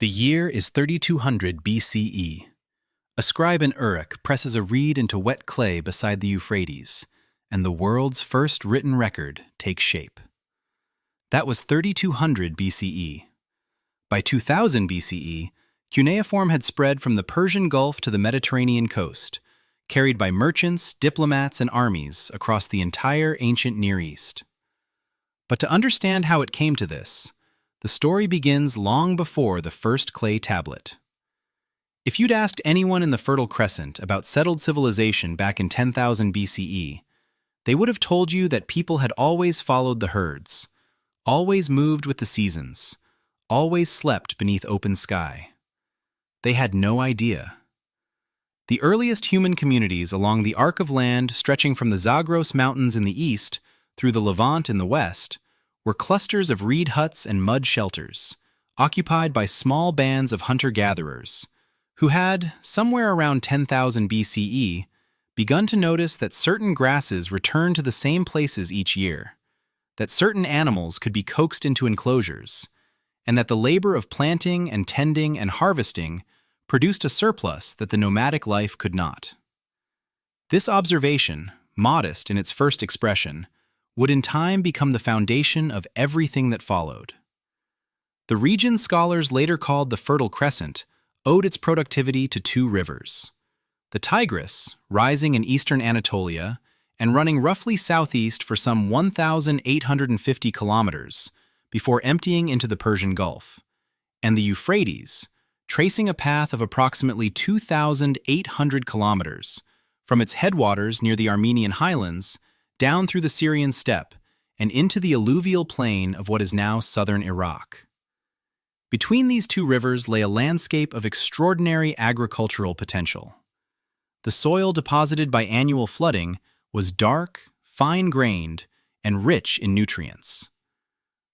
The year is 3200 BCE. A scribe in Uruk presses a reed into wet clay beside the Euphrates, and the world's first written record takes shape. That was 3200 BCE. By 2000 BCE, cuneiform had spread from the Persian Gulf to the Mediterranean coast, carried by merchants, diplomats, and armies across the entire ancient Near East. But to understand how it came to this, the story begins long before the first clay tablet. If you'd asked anyone in the Fertile Crescent about settled civilization back in 10,000 BCE, they would have told you that people had always followed the herds, always moved with the seasons, always slept beneath open sky. They had no idea. The earliest human communities along the arc of land stretching from the Zagros Mountains in the east through the Levant in the west were clusters of reed huts and mud shelters, occupied by small bands of hunter-gatherers, who had, somewhere around 10,000 BCE, begun to notice that certain grasses returned to the same places each year, that certain animals could be coaxed into enclosures, and that the labor of planting and tending and harvesting produced a surplus that the nomadic life could not. This observation, modest in its first expression, would in time become the foundation of everything that followed. The region scholars later called the Fertile Crescent owed its productivity to two rivers. The Tigris, rising in eastern Anatolia and running roughly southeast for some 1,850 kilometers before emptying into the Persian Gulf, and the Euphrates, tracing a path of approximately 2,800 kilometers from its headwaters near the Armenian highlands down through the Syrian steppe and into the alluvial plain of what is now southern Iraq. Between these two rivers lay a landscape of extraordinary agricultural potential. The soil deposited by annual flooding was dark, fine-grained, and rich in nutrients.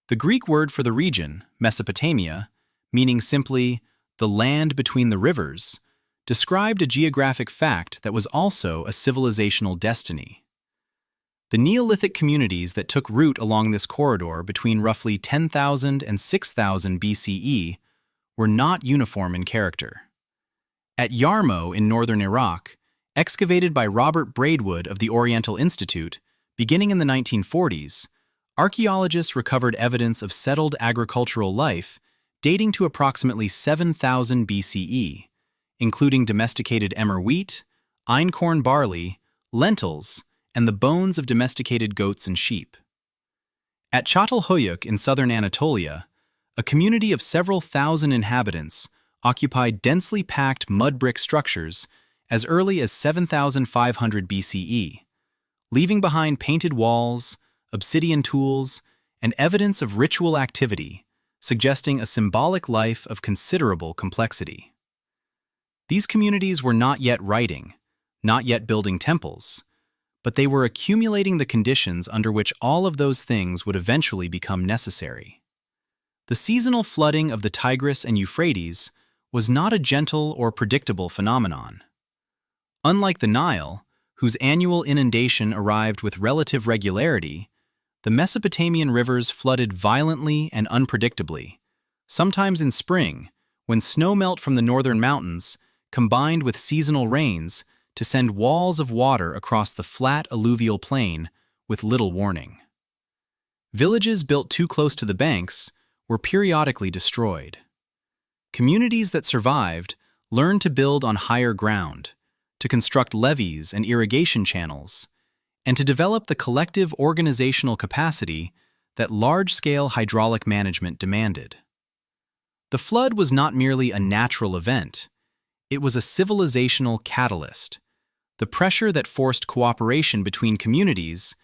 The Greek word for the region, Mesopotamia, meaning simply the land between the rivers, described a geographic fact that was also a civilizational destiny. The Neolithic communities that took root along this corridor between roughly 10,000 and 6,000 BCE were not uniform in character. At Yarmouk in northern Iraq, excavated by Robert Braidwood of the Oriental Institute, beginning in the 1940s, archaeologists recovered evidence of settled agricultural life dating to approximately 7,000 BCE, including domesticated emmer wheat, einkorn barley, lentils, and the bones of domesticated goats and sheep. At Çatalhöyük in southern Anatolia, a community of several thousand inhabitants occupied densely packed mud brick structures as early as 7,500 BCE, leaving behind painted walls, obsidian tools, and evidence of ritual activity, suggesting a symbolic life of considerable complexity. These communities were not yet writing, not yet building temples, but they were accumulating the conditions under which all of those things would eventually become necessary. The seasonal flooding of the Tigris and Euphrates was not a gentle or predictable phenomenon. Unlike the Nile, whose annual inundation arrived with relative regularity, the Mesopotamian rivers flooded violently and unpredictably, sometimes in spring, when snowmelt from the northern mountains combined with seasonal rains to send walls of water across the flat alluvial plain with little warning. Villages built too close to the banks were periodically destroyed. Communities that survived learned to build on higher ground, to construct levees and irrigation channels, and to develop the collective organizational capacity that large-scale hydraulic management demanded. The flood was not merely a natural event, it was a civilizational catalyst, the pressure that forced cooperation between communities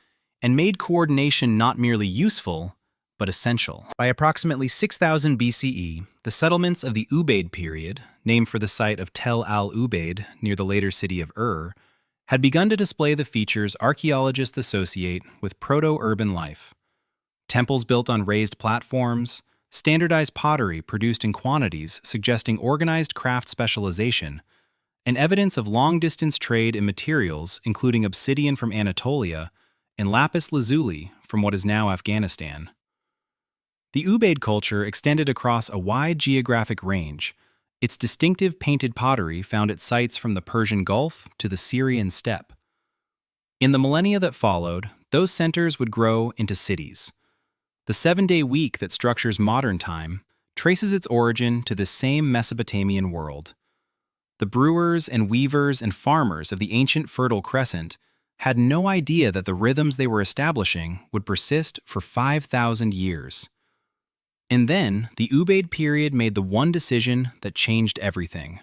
and made coordination not merely useful, but essential. By approximately 6000 BCE, the settlements of the Ubaid period, named for the site of Tel al-Ubaid near the later city of Ur, had begun to display the features archaeologists associate with proto-urban life. Temples built on raised platforms, standardized pottery produced in quantities suggesting organized craft specialization, and evidence of long-distance trade in materials including obsidian from Anatolia and lapis lazuli from what is now Afghanistan. The Ubaid culture extended across a wide geographic range. Its distinctive painted pottery found its sites from the Persian Gulf to the Syrian steppe. In the millennia that followed, those centers would grow into cities. The 7-day week that structures modern time traces its origin to this same Mesopotamian world. The brewers and weavers and farmers of the ancient Fertile Crescent had no idea that the rhythms they were establishing would persist for 5,000 years. And then, the Ubaid period made the one decision that changed everything.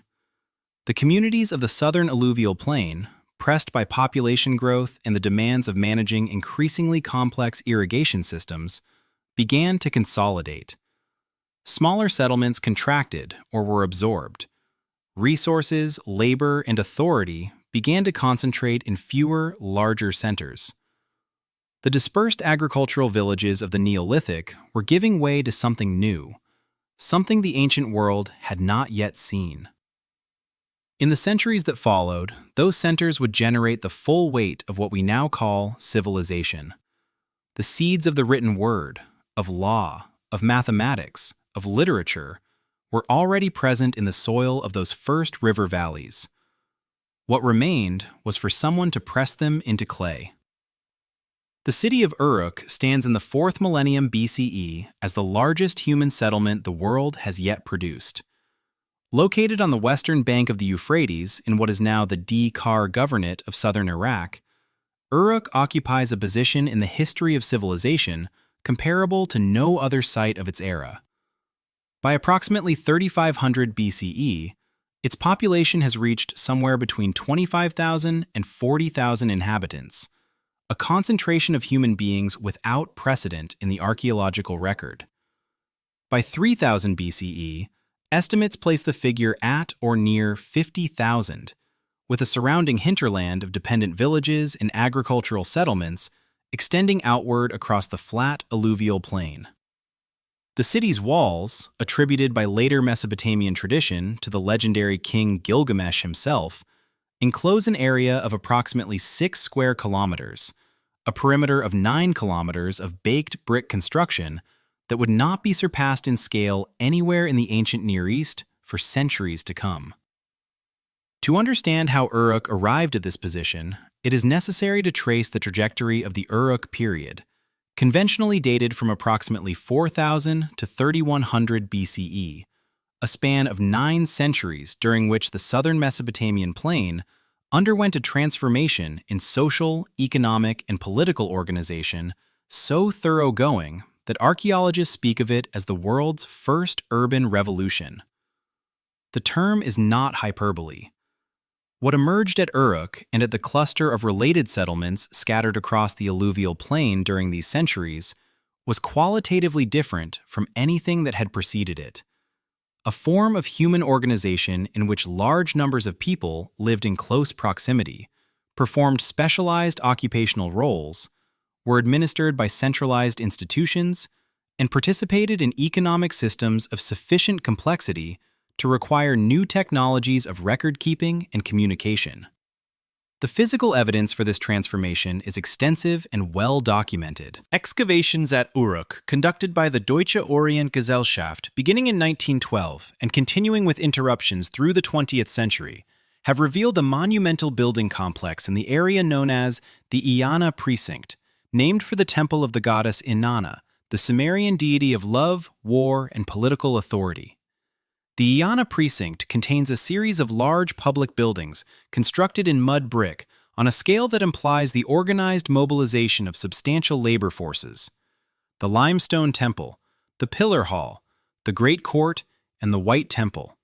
The communities of the southern alluvial plain, pressed by population growth and the demands of managing increasingly complex irrigation systems, began to consolidate. Smaller settlements contracted or were absorbed. Resources, labor, and authority began to concentrate in fewer, larger centers. The dispersed agricultural villages of the Neolithic were giving way to something new, something the ancient world had not yet seen. In the centuries that followed, those centers would generate the full weight of what we now call civilization. The seeds of the written word, of law, of mathematics, of literature, were already present in the soil of those first river valleys. What remained was for someone to press them into clay. The city of Uruk stands in the 4th millennium BCE as the largest human settlement the world has yet produced. Located on the western bank of the Euphrates in what is now the D-Kar Governorate of southern Iraq, Uruk occupies a position in the history of civilization comparable to no other site of its era. By approximately 3500 BCE, its population has reached somewhere between 25,000 and 40,000 inhabitants, a concentration of human beings without precedent in the archaeological record. By 3000 BCE, estimates place the figure at or near 50,000, with a surrounding hinterland of dependent villages and agricultural settlements extending outward across the flat alluvial plain. The city's walls, attributed by later Mesopotamian tradition to the legendary king Gilgamesh himself, enclose an area of approximately 6 square kilometers, a perimeter of 9 kilometers of baked brick construction that would not be surpassed in scale anywhere in the ancient Near East for centuries to come. To understand how Uruk arrived at this position, it is necessary to trace the trajectory of the Uruk period, conventionally dated from approximately 4000 to 3100 BCE, a span of 9 centuries during which the southern Mesopotamian plain underwent a transformation in social, economic, and political organization so thoroughgoing that archaeologists speak of it as the world's first urban revolution. The term is not hyperbole. What emerged at Uruk and at the cluster of related settlements scattered across the alluvial plain during these centuries was qualitatively different from anything that had preceded it. A form of human organization in which large numbers of people lived in close proximity, performed specialized occupational roles, were administered by centralized institutions, and participated in economic systems of sufficient complexity to require new technologies of record-keeping and communication. The physical evidence for this transformation is extensive and well documented. Excavations at Uruk, conducted by the Deutsche Orientgesellschaft beginning in 1912 and continuing with interruptions through the 20th century, have revealed a monumental building complex in the area known as the Eanna Precinct, named for the temple of the goddess Inanna, the Sumerian deity of love, war, and political authority. The Eanna Precinct contains a series of large public buildings constructed in mud brick on a scale that implies the organized mobilization of substantial labor forces. The Limestone Temple, the Pillar Hall, the Great Court, and the White Temple.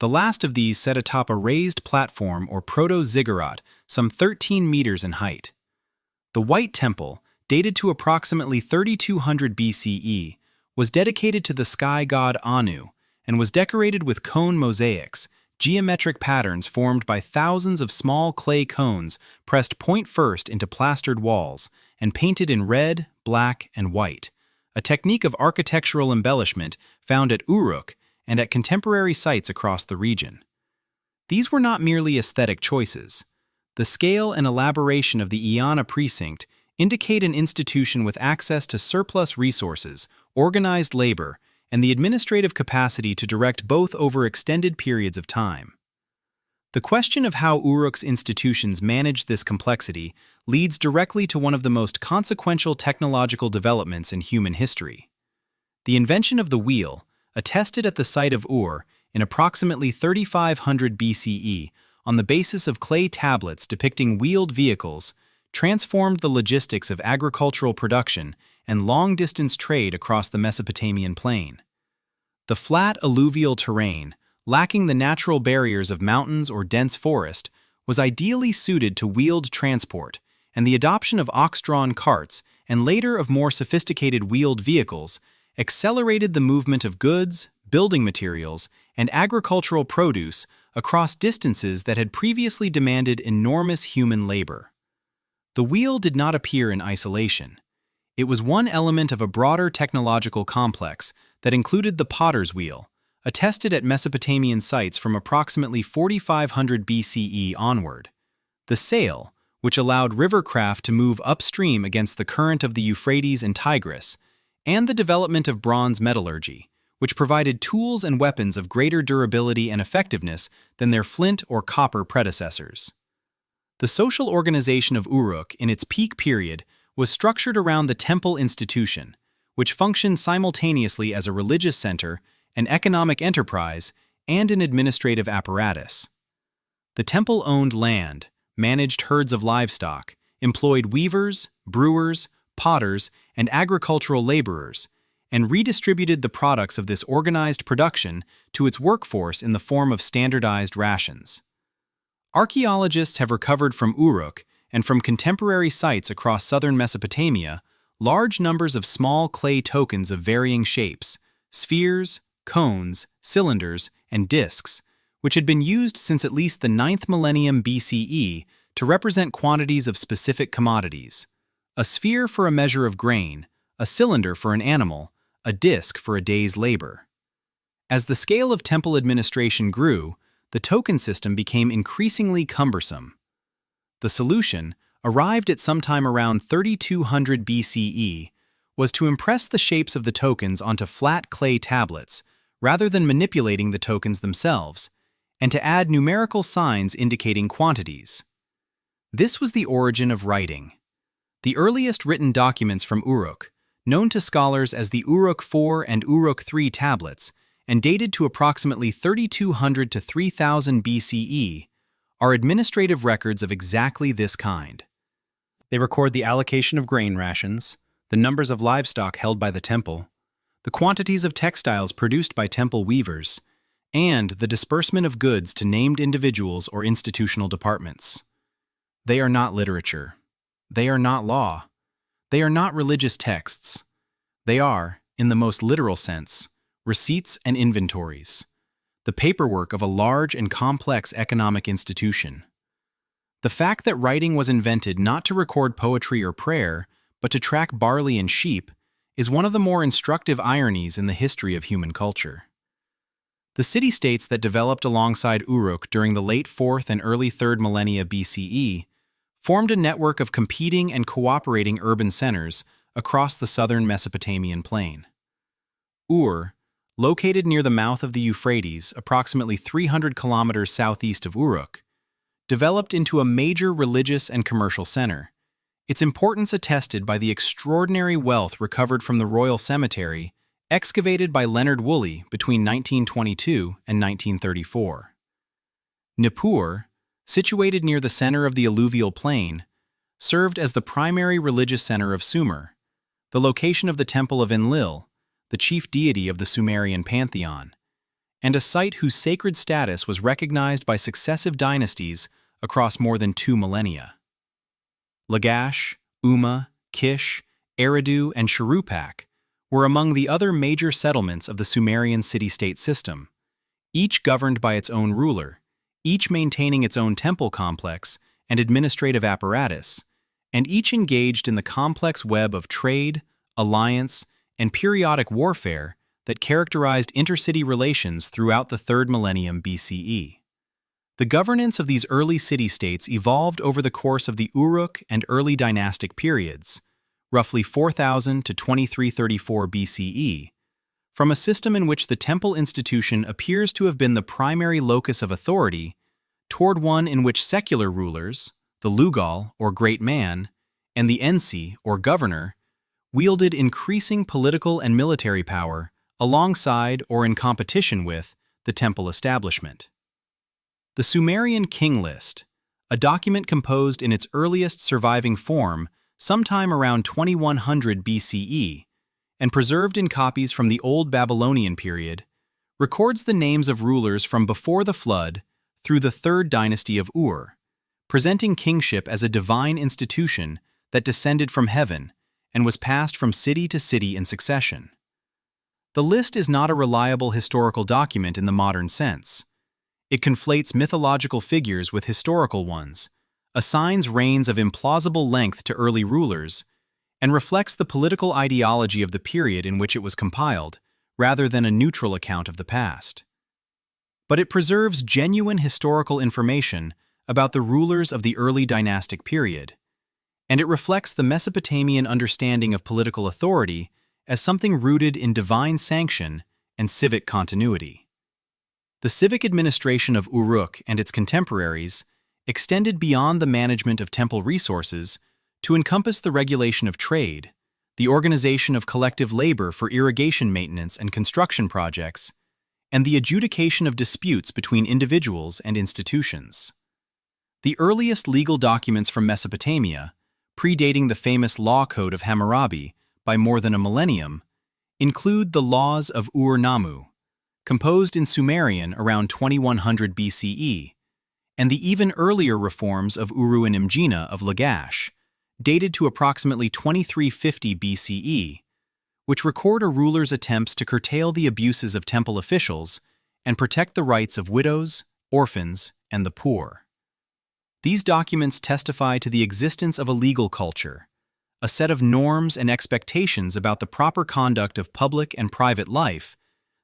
The last of these set atop a raised platform or proto-ziggurat some 13 meters in height. The White Temple, dated to approximately 3200 BCE, was dedicated to the sky god Anu, and was decorated with cone mosaics, geometric patterns formed by thousands of small clay cones pressed point first into plastered walls and painted in red, black, and white, a technique of architectural embellishment found at Uruk and at contemporary sites across the region. These were not merely aesthetic choices. The scale and elaboration of the Eanna Precinct indicate an institution with access to surplus resources organized labor, and the administrative capacity to direct both over extended periods of time. The question of how Uruk's institutions managed this complexity leads directly to one of the most consequential technological developments in human history. The invention of the wheel, attested at the site of Ur in approximately 3500 BCE on the basis of clay tablets depicting wheeled vehicles, transformed the logistics of agricultural production and long-distance trade across the Mesopotamian plain. The flat alluvial terrain, lacking the natural barriers of mountains or dense forest, was ideally suited to wheeled transport, and the adoption of ox-drawn carts and later of more sophisticated wheeled vehicles accelerated the movement of goods, building materials, and agricultural produce across distances that had previously demanded enormous human labor. The wheel did not appear in isolation. It was one element of a broader technological complex that included the potter's wheel, attested at Mesopotamian sites from approximately 4500 BCE onward. The sail, which allowed river craft to move upstream against the current of the Euphrates and Tigris, and the development of bronze metallurgy, which provided tools and weapons of greater durability and effectiveness than their flint or copper predecessors. The social organization of Uruk in its peak period was structured around the temple institution, which functioned simultaneously as a religious center, an economic enterprise, and an administrative apparatus. The temple owned land, managed herds of livestock, employed weavers, brewers, potters, and agricultural laborers, and redistributed the products of this organized production to its workforce in the form of standardized rations. Archaeologists have recovered from Uruk and from contemporary sites across southern Mesopotamia large numbers of small clay tokens of varying shapes, spheres, cones, cylinders, and discs, which had been used since at least the 9th millennium BCE to represent quantities of specific commodities. A sphere for a measure of grain, a cylinder for an animal, a disc for a day's labor. As the scale of temple administration grew, the token system became increasingly cumbersome. The solution, arrived at sometime around 3200 BCE, was to impress the shapes of the tokens onto flat clay tablets, rather than manipulating the tokens themselves, and to add numerical signs indicating quantities. This was the origin of writing. The earliest written documents from Uruk, known to scholars as the Uruk IV and Uruk III tablets, and dated to approximately 3200 to 3000 BCE, are administrative records of exactly this kind. They record the allocation of grain rations, the numbers of livestock held by the temple, the quantities of textiles produced by temple weavers, and the disbursement of goods to named individuals or institutional departments. They are not literature. They are not law. They are not religious texts. They are, in the most literal sense, receipts and inventories, the paperwork of a large and complex economic institution. The fact that writing was invented not to record poetry or prayer, but to track barley and sheep, is one of the more instructive ironies in the history of human culture. The city-states that developed alongside Uruk during the late 4th and early 3rd millennia BCE formed a network of competing and cooperating urban centers across the southern Mesopotamian plain. Ur, located near the mouth of the Euphrates, approximately 300 kilometers southeast of Uruk, developed into a major religious and commercial center, its importance attested by the extraordinary wealth recovered from the royal cemetery excavated by Leonard Woolley between 1922 and 1934. Nippur, situated near the center of the alluvial plain, served as the primary religious center of Sumer, the location of the temple of Enlil, the chief deity of the Sumerian pantheon, and a site whose sacred status was recognized by successive dynasties across more than 2 millennia. Lagash, Umma, Kish, Eridu, and Shuruppak were among the other major settlements of the Sumerian city-state system, each governed by its own ruler, each maintaining its own temple complex and administrative apparatus, and each engaged in the complex web of trade, alliance, and periodic warfare that characterized intercity relations throughout the 3rd millennium BCE. The governance of these early city-states evolved over the course of the Uruk and early dynastic periods, roughly 4000 to 2334 BCE, from a system in which the temple institution appears to have been the primary locus of authority toward one in which secular rulers, the Lugal, or great man, and the Ensi, or governor, wielded increasing political and military power alongside or in competition with the temple establishment. The Sumerian King List, a document composed in its earliest surviving form sometime around 2100 BCE and preserved in copies from the Old Babylonian period, records the names of rulers from before the flood through the third dynasty of Ur, presenting kingship as a divine institution that descended from heaven and was passed from city to city in succession. The list is not a reliable historical document in the modern sense. It conflates mythological figures with historical ones, assigns reigns of implausible length to early rulers, and reflects the political ideology of the period in which it was compiled, rather than a neutral account of the past. But it preserves genuine historical information about the rulers of the early dynastic period, and it reflects the Mesopotamian understanding of political authority as something rooted in divine sanction and civic continuity. The civic administration of Uruk and its contemporaries extended beyond the management of temple resources to encompass the regulation of trade, the organization of collective labor for irrigation maintenance and construction projects, and the adjudication of disputes between individuals and institutions. The earliest legal documents from Mesopotamia, predating the famous law code of Hammurabi by more than a millennium, include the Laws of Ur-Nammu, composed in Sumerian around 2100 BCE, and the even earlier reforms of Uru-Nimgina of Lagash, dated to approximately 2350 BCE, which record a ruler's attempts to curtail the abuses of temple officials and protect the rights of widows, orphans, and the poor. These documents testify to the existence of a legal culture, a set of norms and expectations about the proper conduct of public and private life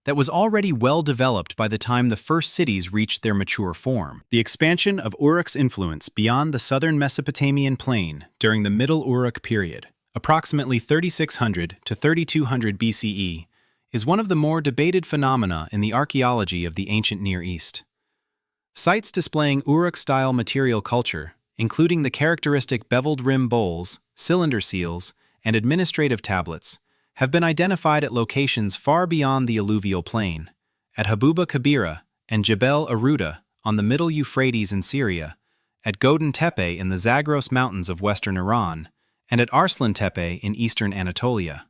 that was already well developed by the time the first cities reached their mature form. The expansion of Uruk's influence beyond the southern Mesopotamian plain during the Middle Uruk period, approximately 3600 to 3200 BCE, is one of the more debated phenomena in the archaeology of the ancient Near East. Sites displaying Uruk-style material culture, including the characteristic beveled rim bowls, cylinder seals, and administrative tablets, have been identified at locations far beyond the alluvial plain, at Habuba Kabira and Jebel Aruda on the Middle Euphrates in Syria, at Godin Tepe in the Zagros Mountains of western Iran, and at Arslan Tepe in eastern Anatolia.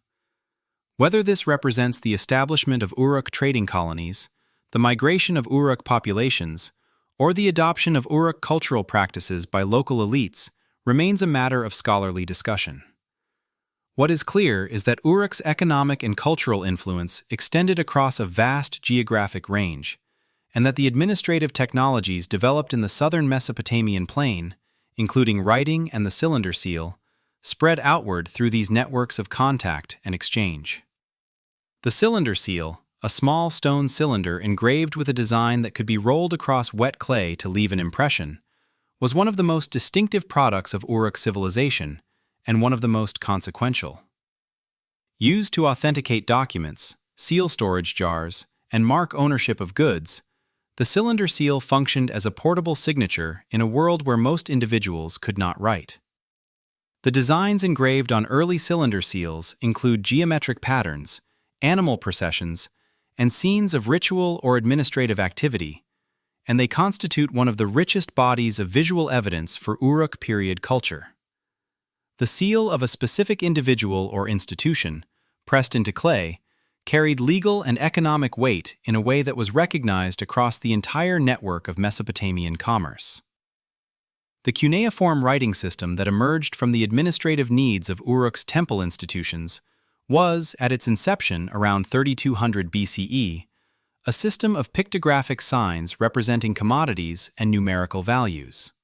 Whether this represents the establishment of Uruk trading colonies, the migration of Uruk populations, or the adoption of Uruk cultural practices by local elites remains a matter of scholarly discussion. What is clear is that Uruk's economic and cultural influence extended across a vast geographic range, and that the administrative technologies developed in the southern Mesopotamian plain, including writing and the cylinder seal, spread outward through these networks of contact and exchange. The cylinder seal, a small stone cylinder engraved with a design that could be rolled across wet clay to leave an impression, was one of the most distinctive products of Uruk civilization and one of the most consequential. Used to authenticate documents, seal storage jars, and mark ownership of goods, the cylinder seal functioned as a portable signature in a world where most individuals could not write. The designs engraved on early cylinder seals include geometric patterns, animal processions, and scenes of ritual or administrative activity, and they constitute one of the richest bodies of visual evidence for Uruk period culture. The seal of a specific individual or institution, pressed into clay, carried legal and economic weight in a way that was recognized across the entire network of Mesopotamian commerce. The cuneiform writing system that emerged from the administrative needs of Uruk's temple institutions was, at its inception around 3200 BCE, a system of pictographic signs representing commodities and numerical values.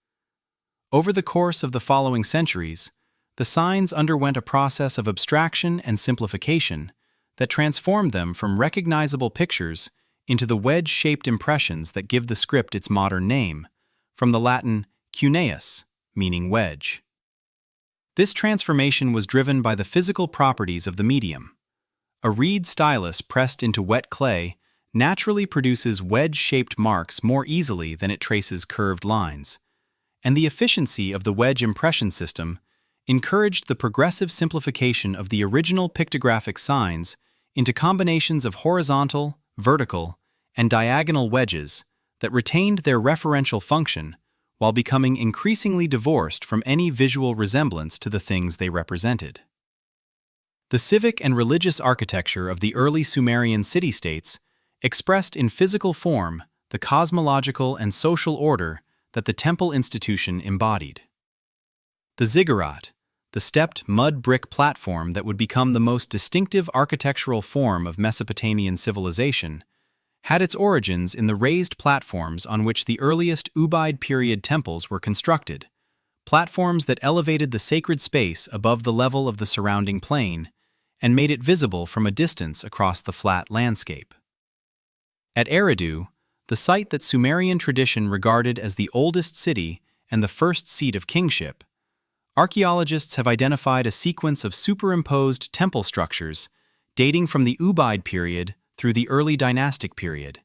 Over the course of the following centuries, the signs underwent a process of abstraction and simplification that transformed them from recognizable pictures into the wedge-shaped impressions that give the script its modern name, from the Latin cuneus, meaning wedge. This transformation was driven by the physical properties of the medium. A reed stylus pressed into wet clay naturally produces wedge-shaped marks more easily than it traces curved lines, and the efficiency of the wedge impression system encouraged the progressive simplification of the original pictographic signs into combinations of horizontal, vertical, and diagonal wedges that retained their referential function while becoming increasingly divorced from any visual resemblance to the things they represented. The civic and religious architecture of the early Sumerian city-states expressed in physical form the cosmological and social order that the temple institution embodied. The ziggurat, the stepped mud brick platform that would become the most distinctive architectural form of Mesopotamian civilization, had its origins in the raised platforms on which the earliest Ubaid period temples were constructed, platforms that elevated the sacred space above the level of the surrounding plain and made it visible from a distance across the flat landscape. At Eridu, the site that Sumerian tradition regarded as the oldest city and the first seat of kingship, archaeologists have identified a sequence of superimposed temple structures dating from the Ubaid period through the early dynastic period,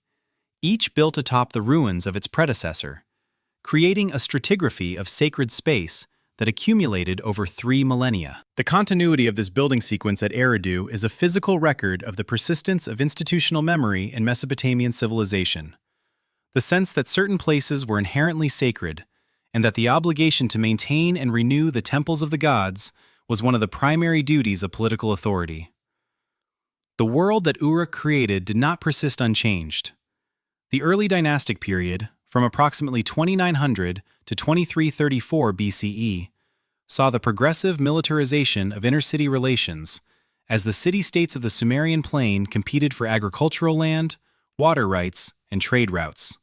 each built atop the ruins of its predecessor, creating a stratigraphy of sacred space that accumulated over 3 millennia. The continuity of this building sequence at Eridu is a physical record of the persistence of institutional memory in Mesopotamian civilization. The sense that certain places were inherently sacred, and that the obligation to maintain and renew the temples of the gods was one of the primary duties of political authority. The world that Uruk created did not persist unchanged. The early dynastic period, from approximately 2900 to 2334 BCE, saw the progressive militarization of intercity relations as the city-states of the Sumerian plain competed for agricultural land, water rights, and trade routes.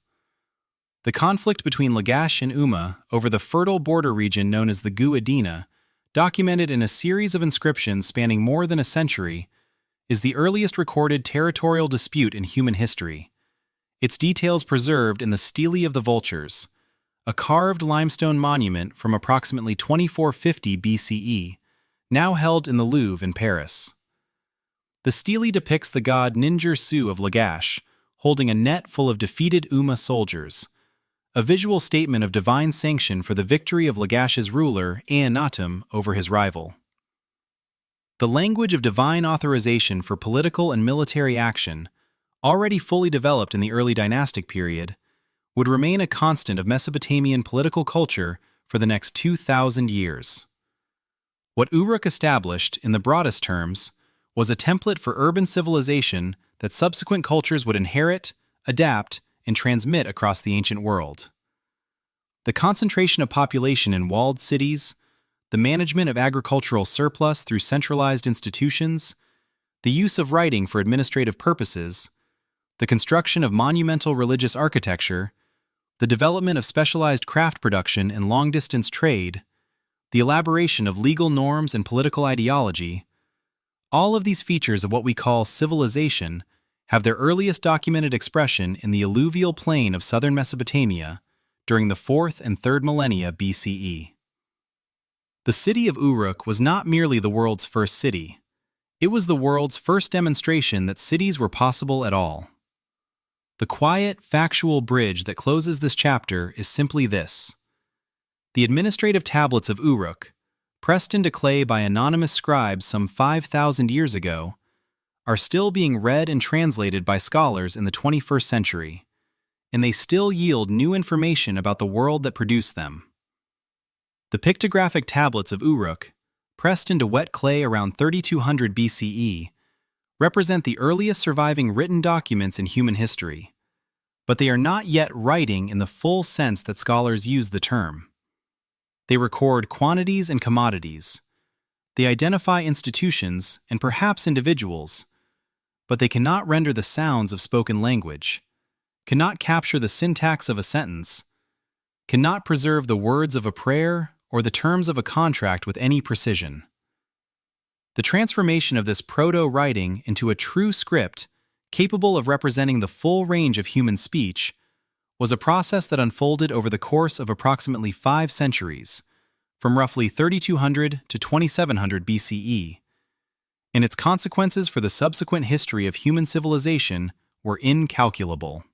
The conflict between Lagash and Umma over the fertile border region known as the Gu-Adina, documented in a series of inscriptions spanning more than a century, is the earliest recorded territorial dispute in human history. Its details preserved in the Stele of the Vultures, a carved limestone monument from approximately 2450 BCE, now held in the Louvre in Paris. The stele depicts the god Ninjur-Su of Lagash, holding a net full of defeated Umma soldiers, a visual statement of divine sanction for the victory of Lagash's ruler, Eannatum, over his rival. The language of divine authorization for political and military action, already fully developed in the early dynastic period, would remain a constant of Mesopotamian political culture for the next 2,000 years. What Uruk established, in the broadest terms, was a template for urban civilization that subsequent cultures would inherit, adapt, and transmit across the ancient world. The concentration of population in walled cities, the management of agricultural surplus through centralized institutions, the use of writing for administrative purposes, the construction of monumental religious architecture, the development of specialized craft production and long-distance trade, the elaboration of legal norms and political ideology, all of these features of what we call civilization have their earliest documented expression in the alluvial plain of southern Mesopotamia during the 4th and 3rd millennia BCE. The city of Uruk was not merely the world's first city. It was the world's first demonstration that cities were possible at all. The quiet, factual bridge that closes this chapter is simply this. The administrative tablets of Uruk, pressed into clay by anonymous scribes some 5,000 years ago, are still being read and translated by scholars in the 21st century, and they still yield new information about the world that produced them. The pictographic tablets of Uruk, pressed into wet clay around 3200 BCE, represent the earliest surviving written documents in human history, but they are not yet writing in the full sense that scholars use the term. They record quantities and commodities. They identify institutions and perhaps individuals, but they cannot render the sounds of spoken language, cannot capture the syntax of a sentence, cannot preserve the words of a prayer or the terms of a contract with any precision. The transformation of this proto-writing into a true script capable of representing the full range of human speech was a process that unfolded over the course of approximately 5 centuries, from roughly 3200 to 2700 BCE, and its consequences for the subsequent history of human civilization were incalculable.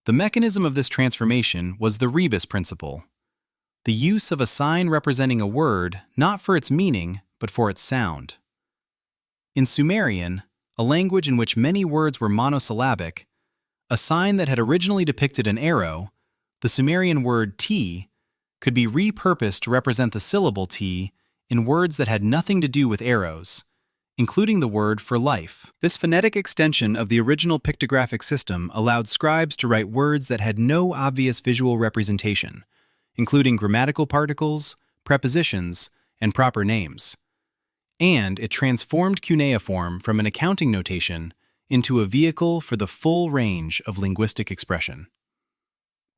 The mechanism of this transformation was the rebus principle, the use of a sign representing a word not for its meaning but for its sound. In Sumerian, a language in which many words were monosyllabic, a sign that had originally depicted an arrow, the Sumerian word T, could be repurposed to represent the syllable T in words that had nothing to do with arrows, including the word for life. This phonetic extension of the original pictographic system allowed scribes to write words that had no obvious visual representation, including grammatical particles, prepositions, and proper names. And it transformed cuneiform from an accounting notation into a vehicle for the full range of linguistic expression.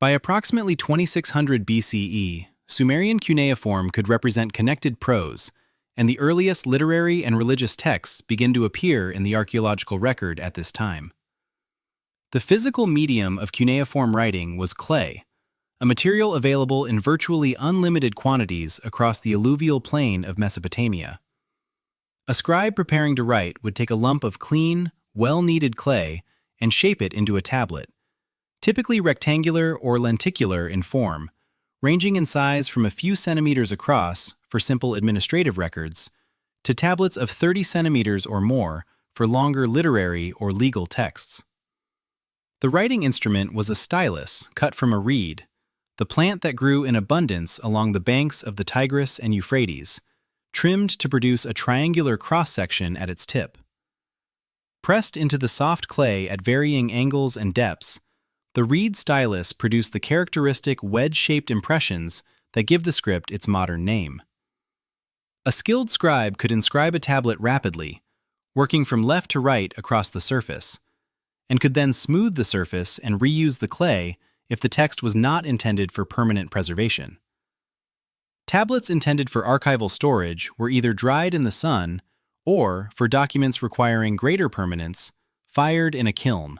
By approximately 2600 BCE, Sumerian cuneiform could represent connected prose, and the earliest literary and religious texts begin to appear in the archaeological record at this time. The physical medium of cuneiform writing was clay, a material available in virtually unlimited quantities across the alluvial plain of Mesopotamia. A scribe preparing to write would take a lump of clean, well-kneaded clay and shape it into a tablet, typically rectangular or lenticular in form, ranging in size from a few centimeters across for simple administrative records to tablets of 30 centimeters or more for longer literary or legal texts. The writing instrument was a stylus cut from a reed, the plant that grew in abundance along the banks of the Tigris and Euphrates, trimmed to produce a triangular cross-section at its tip. Pressed into the soft clay at varying angles and depths, the reed stylus produced the characteristic wedge-shaped impressions that give the script its modern name. A skilled scribe could inscribe a tablet rapidly, working from left to right across the surface, and could then smooth the surface and reuse the clay if the text was not intended for permanent preservation. Tablets intended for archival storage were either dried in the sun or, for documents requiring greater permanence, fired in a kiln,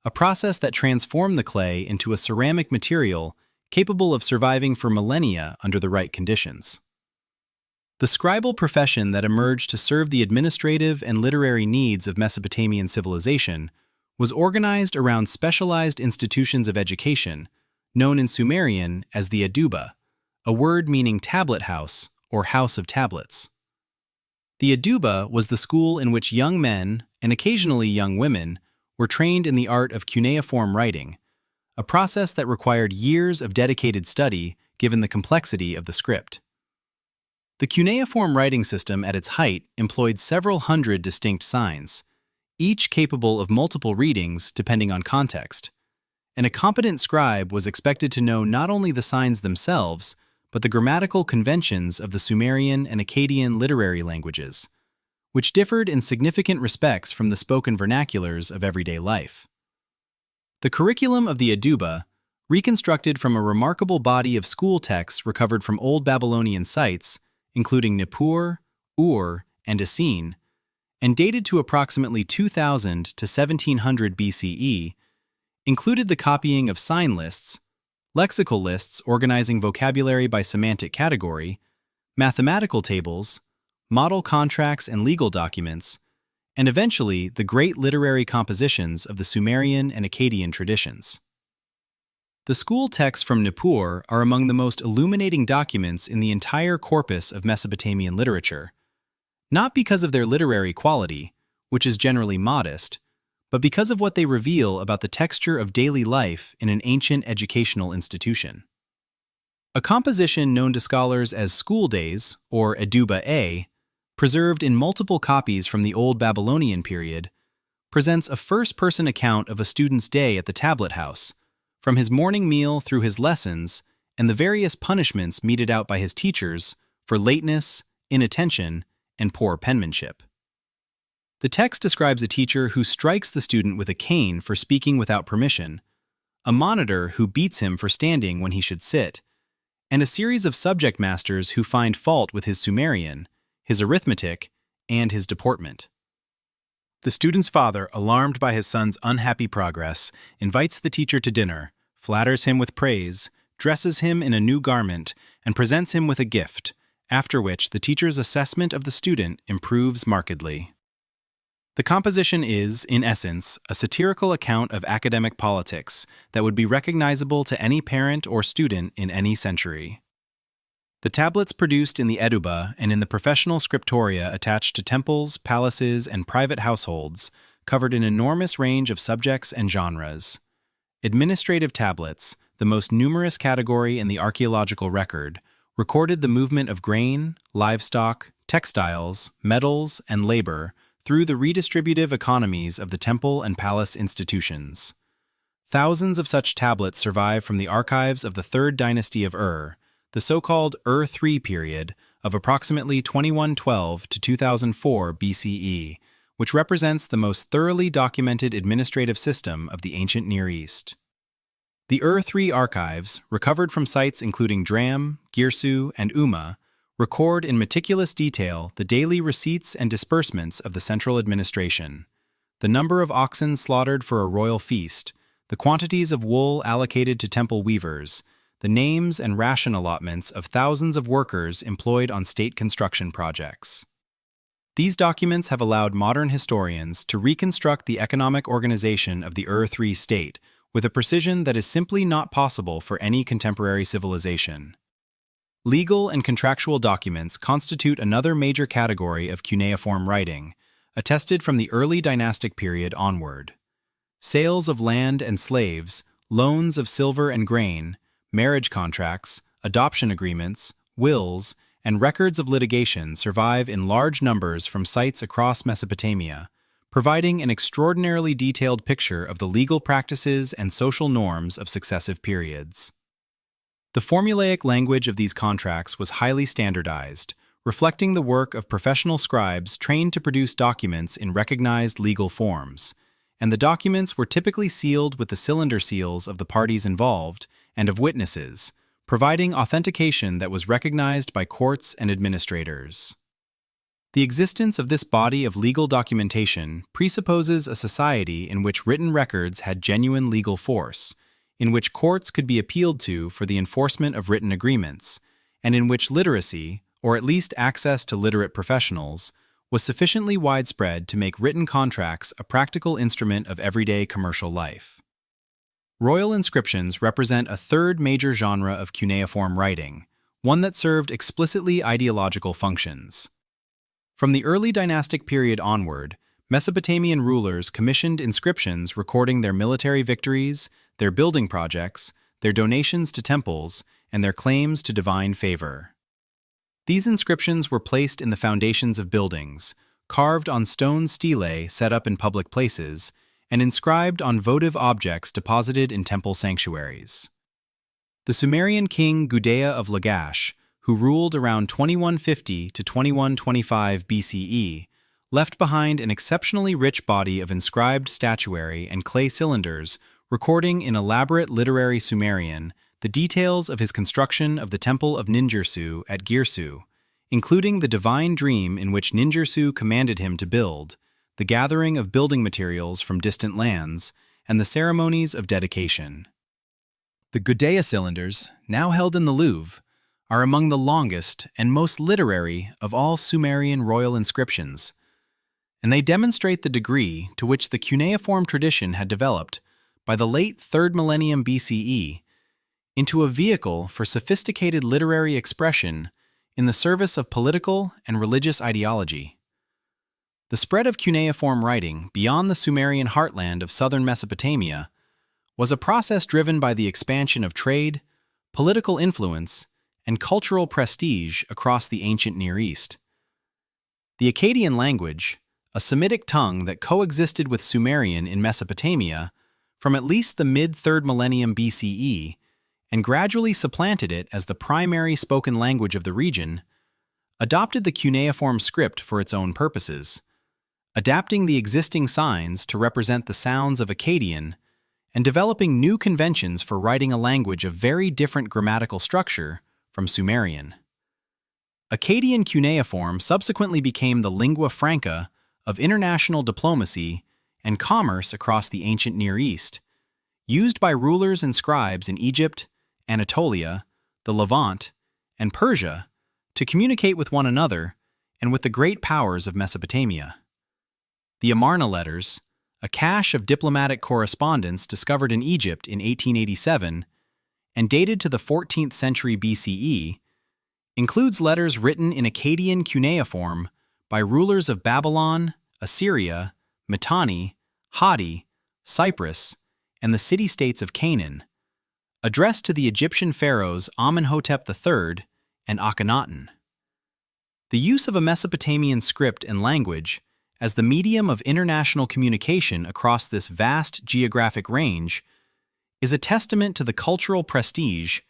a process that transformed the clay into a ceramic material capable of surviving for millennia under the right conditions. The scribal profession that emerged to serve the administrative and literary needs of Mesopotamian civilization was organized around specialized institutions of education, known in Sumerian as the aduba, a word meaning tablet house or house of tablets. The aduba was the school in which young men, and occasionally young women, were trained in the art of cuneiform writing, a process that required years of dedicated study given the complexity of the script. The cuneiform writing system at its height employed several hundred distinct signs, each capable of multiple readings depending on context, and a competent scribe was expected to know not only the signs themselves, but the grammatical conventions of the Sumerian and Akkadian literary languages, which differed in significant respects from the spoken vernaculars of everyday life. The curriculum of the aduba, reconstructed from a remarkable body of school texts recovered from Old Babylonian sites, including Nippur, Ur, and Essene, and dated to approximately 2000 to 1700 BCE, included the copying of sign lists, lexical lists organizing vocabulary by semantic category, mathematical tables, model contracts and legal documents, and eventually the great literary compositions of the Sumerian and Akkadian traditions. The school texts from Nippur are among the most illuminating documents in the entire corpus of Mesopotamian literature, not because of their literary quality, which is generally modest, but because of what they reveal about the texture of daily life in an ancient educational institution. A composition known to scholars as School Days, or Aduba A, preserved in multiple copies from the Old Babylonian period, presents a first-person account of a student's day at the tablet house, from his morning meal through his lessons and the various punishments meted out by his teachers for lateness, inattention, and poor penmanship. The text describes a teacher who strikes the student with a cane for speaking without permission, a monitor who beats him for standing when he should sit, and a series of subject masters who find fault with his Sumerian, his arithmetic, and his deportment. The student's father, alarmed by his son's unhappy progress, invites the teacher to dinner, flatters him with praise, dresses him in a new garment, and presents him with a gift, after which the teacher's assessment of the student improves markedly. The composition is, in essence, a satirical account of academic politics that would be recognizable to any parent or student in any century. The tablets produced in the Eduba and in the professional scriptoria attached to temples, palaces, and private households covered an enormous range of subjects and genres. Administrative tablets, the most numerous category in the archaeological record, recorded the movement of grain, livestock, textiles, metals, and labor through the redistributive economies of the temple and palace institutions. Thousands of such tablets survive from the archives of the Third Dynasty of Ur, the so-called Ur III period of approximately 2112 to 2004 BCE, which represents the most thoroughly documented administrative system of the ancient Near East. The Ur III archives, recovered from sites including Dram, Girsu, and Umma, record in meticulous detail the daily receipts and disbursements of the central administration, the number of oxen slaughtered for a royal feast, the quantities of wool allocated to temple weavers, the names and ration allotments of thousands of workers employed on state construction projects. These documents have allowed modern historians to reconstruct the economic organization of the Ur III state with a precision that is simply not possible for any contemporary civilization. Legal and contractual documents constitute another major category of cuneiform writing, attested from the early dynastic period onward. Sales of land and slaves, loans of silver and grain, marriage contracts, adoption agreements, wills, and records of litigation survive in large numbers from sites across Mesopotamia, providing an extraordinarily detailed picture of the legal practices and social norms of successive periods. The formulaic language of these contracts was highly standardized, reflecting the work of professional scribes trained to produce documents in recognized legal forms, and the documents were typically sealed with the cylinder seals of the parties involved and of witnesses, providing authentication that was recognized by courts and administrators. The existence of this body of legal documentation presupposes a society in which written records had genuine legal force, in which courts could be appealed to for the enforcement of written agreements, and in which literacy, or at least access to literate professionals, was sufficiently widespread to make written contracts a practical instrument of everyday commercial life. Royal inscriptions represent a third major genre of cuneiform writing, one that served explicitly ideological functions. From the early dynastic period onward, Mesopotamian rulers commissioned inscriptions recording their military victories, their building projects, their donations to temples, and their claims to divine favor. These inscriptions were placed in the foundations of buildings, carved on stone stelae set up in public places, and inscribed on votive objects deposited in temple sanctuaries. The Sumerian king Gudea of Lagash, who ruled around 2150 to 2125 BCE, left behind an exceptionally rich body of inscribed statuary and clay cylinders recording in elaborate literary Sumerian the details of his construction of the Temple of Ninjursu at Girsu, including the divine dream in which Ninjursu commanded him to build, the gathering of building materials from distant lands, and the ceremonies of dedication. The Gudea cylinders, now held in the Louvre, are among the longest and most literary of all Sumerian royal inscriptions, and they demonstrate the degree to which the cuneiform tradition had developed by the late 3rd millennium BCE into a vehicle for sophisticated literary expression in the service of political and religious ideology. The spread of cuneiform writing beyond the Sumerian heartland of southern Mesopotamia was a process driven by the expansion of trade, political influence, and cultural prestige across the ancient Near East. The Akkadian language, a Semitic tongue that coexisted with Sumerian in Mesopotamia from at least the mid-3rd millennium BCE and gradually supplanted it as the primary spoken language of the region, adopted the cuneiform script for its own purposes, adapting the existing signs to represent the sounds of Akkadian and developing new conventions for writing a language of very different grammatical structure from Sumerian. Akkadian cuneiform subsequently became the lingua franca of international diplomacy and commerce across the ancient Near East, used by rulers and scribes in Egypt, Anatolia, the Levant, and Persia to communicate with one another and with the great powers of Mesopotamia. The Amarna letters, a cache of diplomatic correspondence discovered in Egypt in 1887 and dated to the 14th century BCE, includes letters written in Akkadian cuneiform by rulers of Babylon, Assyria, Mitanni, Hatti, Cyprus, and the city-states of Canaan, addressed to the Egyptian pharaohs Amenhotep III and Akhenaten. The use of a Mesopotamian script and language as the medium of international communication across this vast geographic range is a testament to the cultural prestige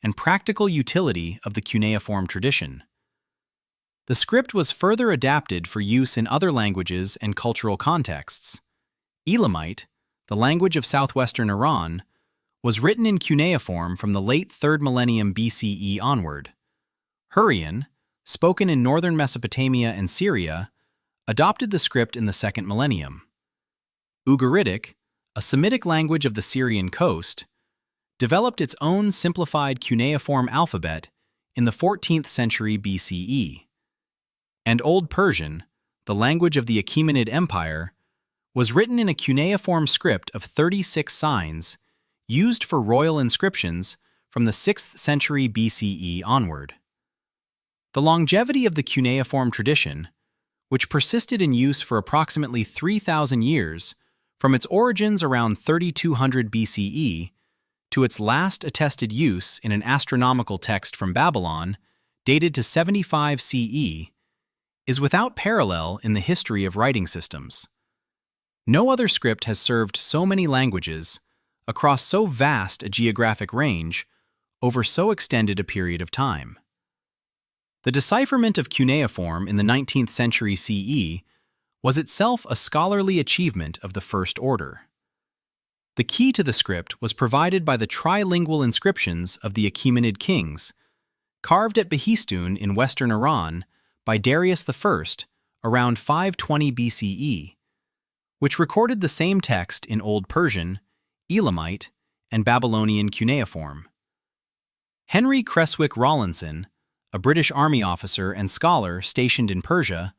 and practical utility of the cuneiform tradition. The script was further adapted for use in other languages and cultural contexts. Elamite, the language of southwestern Iran, was written in cuneiform from the late 3rd millennium BCE onward. Hurrian, spoken in northern Mesopotamia and Syria, adopted the script in the 2nd millennium. Ugaritic, a Semitic language of the Syrian coast, developed its own simplified cuneiform alphabet in the 14th century BCE. And Old Persian, the language of the Achaemenid Empire, was written in a cuneiform script of 36 signs used for royal inscriptions from the 6th century BCE onward. The longevity of the cuneiform tradition, which persisted in use for approximately 3,000 years from its origins around 3200 BCE to its last attested use in an astronomical text from Babylon dated to 75 CE, is without parallel in the history of writing systems. No other script has served so many languages across so vast a geographic range over so extended a period of time. The decipherment of cuneiform in the 19th century CE was itself a scholarly achievement of the first order. The key to the script was provided by the trilingual inscriptions of the Achaemenid kings, carved at Behistun in western Iran by Darius I around 520 BCE, which recorded the same text in Old Persian, Elamite, and Babylonian cuneiform. Henry Creswick Rawlinson, a British army officer and scholar stationed in Persia,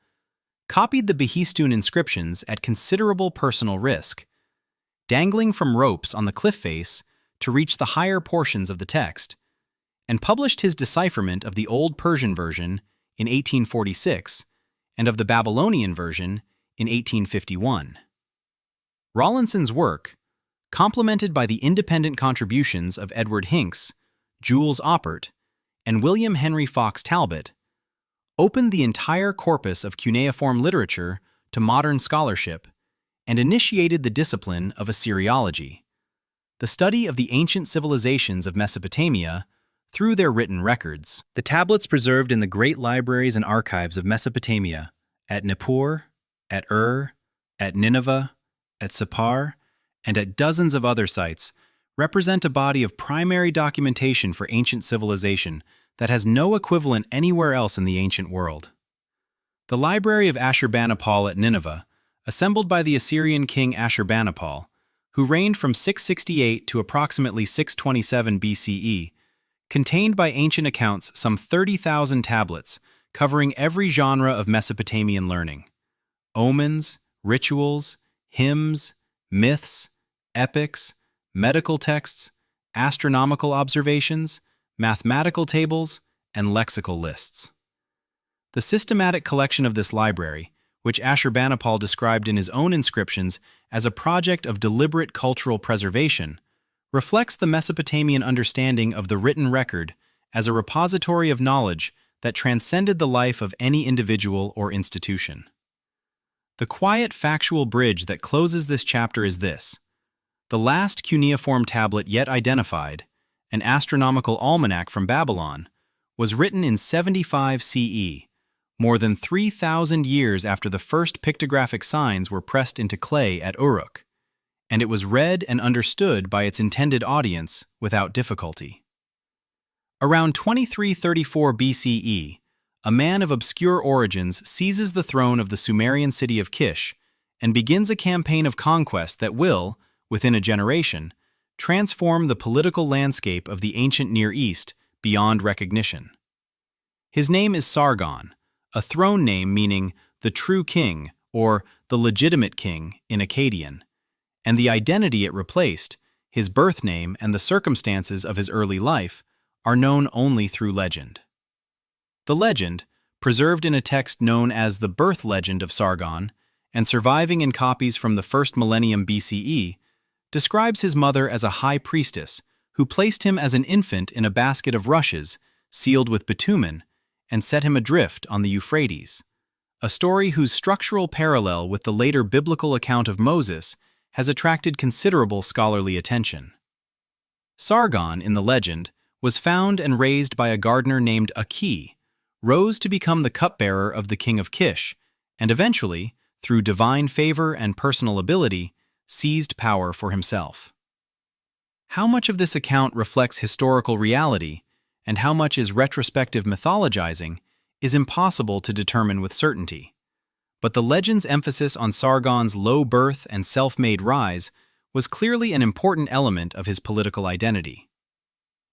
copied the Behistun inscriptions at considerable personal risk, dangling from ropes on the cliff face to reach the higher portions of the text, and published his decipherment of the Old Persian version in 1846 and of the Babylonian version in 1851. Rawlinson's work, complemented by the independent contributions of Edward Hincks, Jules Oppert, and William Henry Fox Talbot, opened the entire corpus of cuneiform literature to modern scholarship and initiated the discipline of Assyriology, the study of the ancient civilizations of Mesopotamia through their written records. The tablets preserved in the great libraries and archives of Mesopotamia, at Nippur, at at Nineveh, at Sippar, and at dozens of other sites, represent a body of primary documentation for ancient civilization that has no equivalent anywhere else in the ancient world. The Library of Ashurbanipal at Nineveh, assembled by the Assyrian king Ashurbanipal, who reigned from 668 to approximately 627 BCE, contained by ancient accounts some 30,000 tablets covering every genre of Mesopotamian learning: omens, rituals, hymns, myths, epics, medical texts, astronomical observations, mathematical tables, and lexical lists. The systematic collection of this library, which Ashurbanipal described in his own inscriptions as a project of deliberate cultural preservation, reflects the Mesopotamian understanding of the written record as a repository of knowledge that transcended the life of any individual or institution. The quiet factual bridge that closes this chapter is this: the last cuneiform tablet yet identified, an astronomical almanac from Babylon, was written in 75 CE, more than 3,000 years after the first pictographic signs were pressed into clay at Uruk, and it was read and understood by its intended audience without difficulty. Around 2334 BCE, a man of obscure origins seizes the throne of the Sumerian city of Kish and begins a campaign of conquest that will, within a generation, transform the political landscape of the ancient Near East beyond recognition. His name is Sargon, a throne name meaning the true king or the legitimate king in Akkadian, and the identity it replaced, his birth name and the circumstances of his early life, are known only through legend. The legend, preserved in a text known as the Birth Legend of Sargon, and surviving in copies from the first millennium BCE, describes his mother as a high priestess who placed him as an infant in a basket of rushes sealed with bitumen and set him adrift on the Euphrates, a story whose structural parallel with the later biblical account of Moses has attracted considerable scholarly attention. Sargon, in the legend, was found and raised by a gardener named Aki, rose to become the cupbearer of the king of Kish, and eventually, through divine favor and personal ability, seized power for himself. How much of this account reflects historical reality, and how much is retrospective mythologizing, is impossible to determine with certainty. But the legend's emphasis on Sargon's low birth and self-made rise was clearly an important element of his political identity.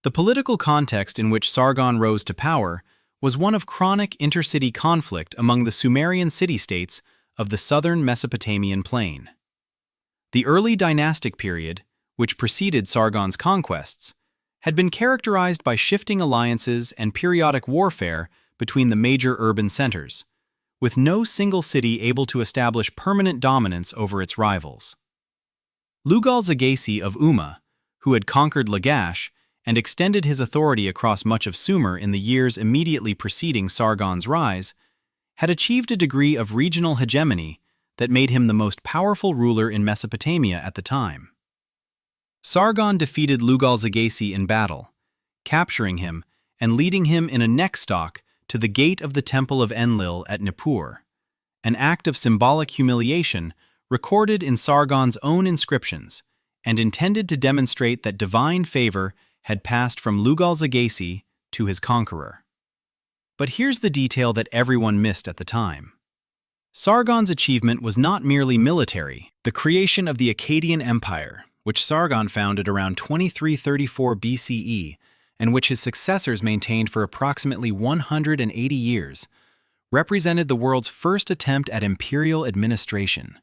The political context in which Sargon rose to power was one of chronic intercity conflict among the Sumerian city-states of the southern Mesopotamian plain. The early dynastic period, which preceded Sargon's conquests, had been characterized by shifting alliances and periodic warfare between the major urban centers, with no single city able to establish permanent dominance over its rivals. Lugal-Zaggisi of Umma, who had conquered Lagash and extended his authority across much of Sumer in the years immediately preceding Sargon's rise, had achieved a degree of regional hegemony that made him the most powerful ruler in Mesopotamia at the time. Sargon defeated Lugal-Zaggisi in battle, capturing him and leading him in a neck-stalk to the gate of the temple of Enlil at Nippur, an act of symbolic humiliation recorded in Sargon's own inscriptions and intended to demonstrate that divine favor had passed from Lugal-Zaggisi to his conqueror. But here's the detail that everyone missed at the time. Sargon's achievement was not merely military. The creation of the Akkadian Empire, which Sargon founded around 2334 BCE, and which his successors maintained for approximately 180 years, represented the world's first attempt at imperial administration,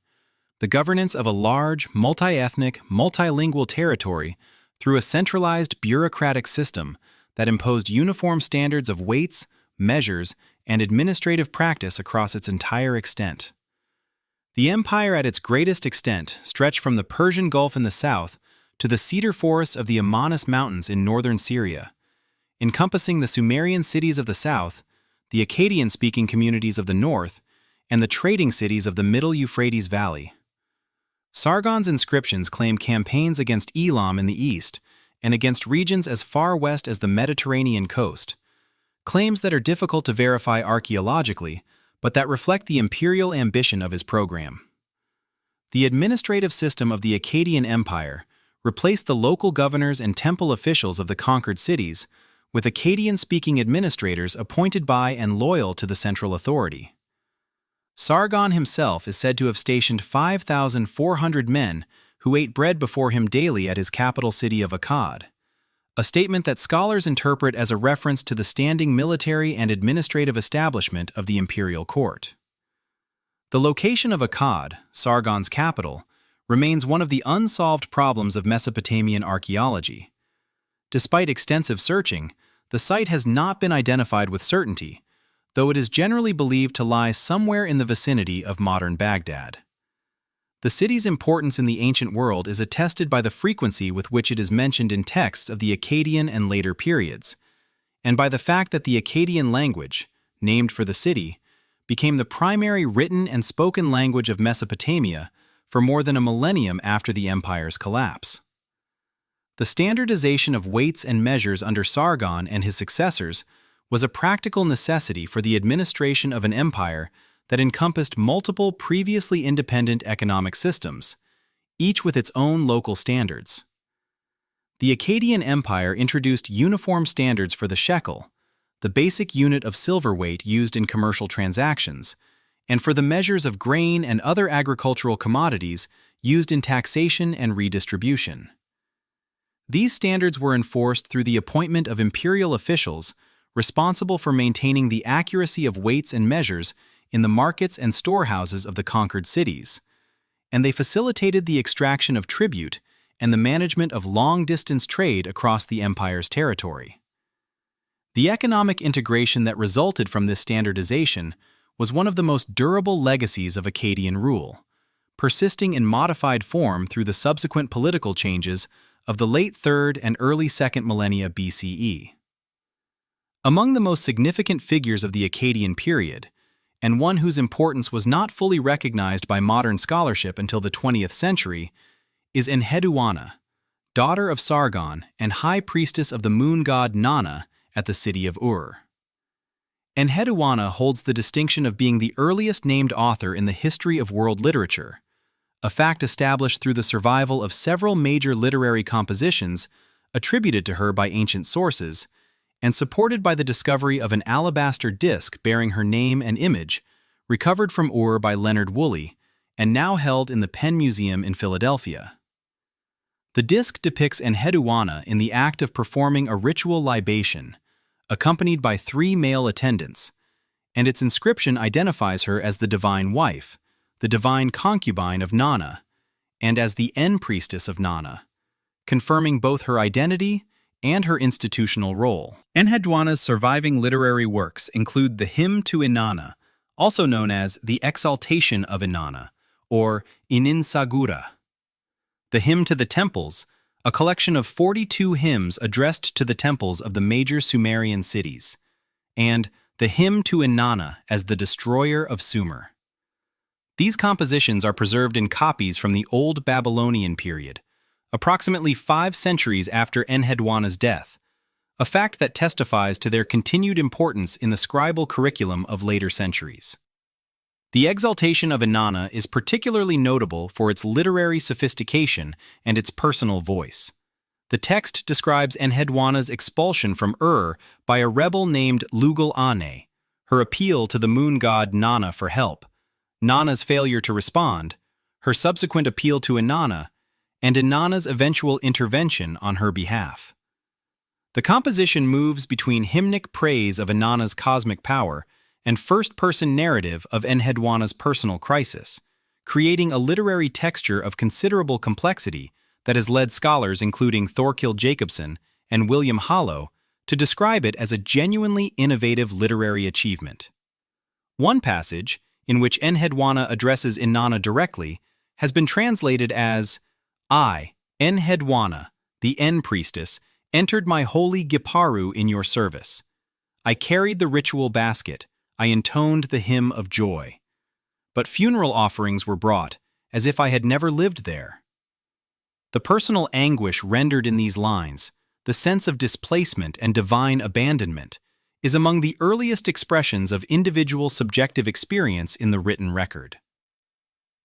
the governance of a large, multi-ethnic, multilingual territory through a centralized bureaucratic system that imposed uniform standards of weights, measures, and administrative practice across its entire extent. The empire at its greatest extent stretched from the Persian Gulf in the south to the cedar forests of the Amanus Mountains in northern Syria, encompassing the Sumerian cities of the south, the Akkadian-speaking communities of the north, and the trading cities of the middle Euphrates Valley. Sargon's inscriptions claim campaigns against Elam in the east and against regions as far west as the Mediterranean coast, claims that are difficult to verify archaeologically, but that reflect the imperial ambition of his program. The administrative system of the Akkadian Empire replaced the local governors and temple officials of the conquered cities with Akkadian-speaking administrators appointed by and loyal to the central authority. Sargon himself is said to have stationed 5,400 men who ate bread before him daily at his capital city of Akkad, a statement that scholars interpret as a reference to the standing military and administrative establishment of the imperial court. The location of Akkad, Sargon's capital, remains one of the unsolved problems of Mesopotamian archaeology. Despite extensive searching, the site has not been identified with certainty, though it is generally believed to lie somewhere in the vicinity of modern Baghdad. The city's importance in the ancient world is attested by the frequency with which it is mentioned in texts of the Akkadian and later periods, and by the fact that the Akkadian language, named for the city, became the primary written and spoken language of Mesopotamia for more than a millennium after the empire's collapse. The standardization of weights and measures under Sargon and his successors was a practical necessity for the administration of an empire that encompassed multiple previously independent economic systems, each with its own local standards. The Akkadian Empire introduced uniform standards for the shekel, the basic unit of silver weight used in commercial transactions, and for the measures of grain and other agricultural commodities used in taxation and redistribution. These standards were enforced through the appointment of imperial officials responsible for maintaining the accuracy of weights and measures in the markets and storehouses of the conquered cities, and they facilitated the extraction of tribute and the management of long-distance trade across the empire's territory. The economic integration that resulted from this standardization was one of the most durable legacies of Akkadian rule, persisting in modified form through the subsequent political changes of the late 3rd and early 2nd millennia BCE. Among the most significant figures of the Akkadian period, and one whose importance was not fully recognized by modern scholarship until the 20th century, is Enheduanna, daughter of Sargon and high priestess of the moon god Nanna at the city of Ur. Enheduanna holds the distinction of being the earliest named author in the history of world literature, a fact established through the survival of several major literary compositions attributed to her by ancient sources, and supported by the discovery of an alabaster disc bearing her name and image, recovered from Ur by Leonard Woolley, and now held in the Penn Museum in Philadelphia. The disc depicts Enheduanna in the act of performing a ritual libation, accompanied by 3 male attendants, and its inscription identifies her as the divine wife, the divine concubine of Nanna, and as the priestess of Nanna, confirming both her identity and her institutional role. Enheduanna's surviving literary works include the Hymn to Inanna, also known as the Exaltation of Inanna, or Ininsagura. The Hymn to the Temples, a collection of 42 hymns addressed to the temples of the major Sumerian cities, and the Hymn to Inanna as the Destroyer of Sumer. These compositions are preserved in copies from the Old Babylonian period, approximately 5 centuries after Enheduanna's death, a fact that testifies to their continued importance in the scribal curriculum of later centuries. The Exaltation of Inanna is particularly notable for its literary sophistication and its personal voice. The text describes Enheduanna's expulsion from Ur by a rebel named Lugal-Ane, her appeal to the moon god Nanna for help, Nanna's failure to respond, her subsequent appeal to Inanna, and Inanna's eventual intervention on her behalf. The composition moves between hymnic praise of Inanna's cosmic power and first-person narrative of Enheduanna's personal crisis, creating a literary texture of considerable complexity that has led scholars including Thorkild Jacobson and William Hollow to describe it as a genuinely innovative literary achievement. One passage, in which Enheduanna addresses Inanna directly, has been translated as, "I, Enheduanna, the priestess, entered my holy Giparu in your service. I carried the ritual basket, I intoned the hymn of joy. But funeral offerings were brought, as if I had never lived there." The personal anguish rendered in these lines, the sense of displacement and divine abandonment, is among the earliest expressions of individual subjective experience in the written record.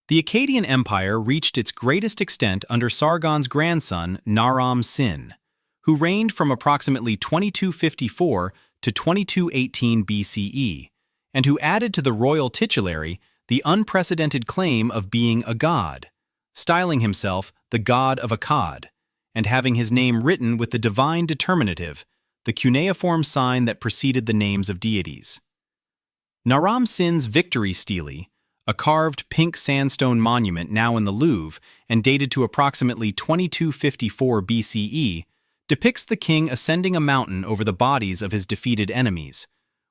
The Akkadian Empire reached its greatest extent under Sargon's grandson, Naram-Sin, who reigned from approximately 2254 to 2218 BCE, and who added to the royal titulary the unprecedented claim of being a god, styling himself the god of Akkad, and having his name written with the divine determinative, the cuneiform sign that preceded the names of deities. Naram-Sin's victory stele, a carved pink sandstone monument now in the Louvre and dated to approximately 2254 BCE, depicts the king ascending a mountain over the bodies of his defeated enemies,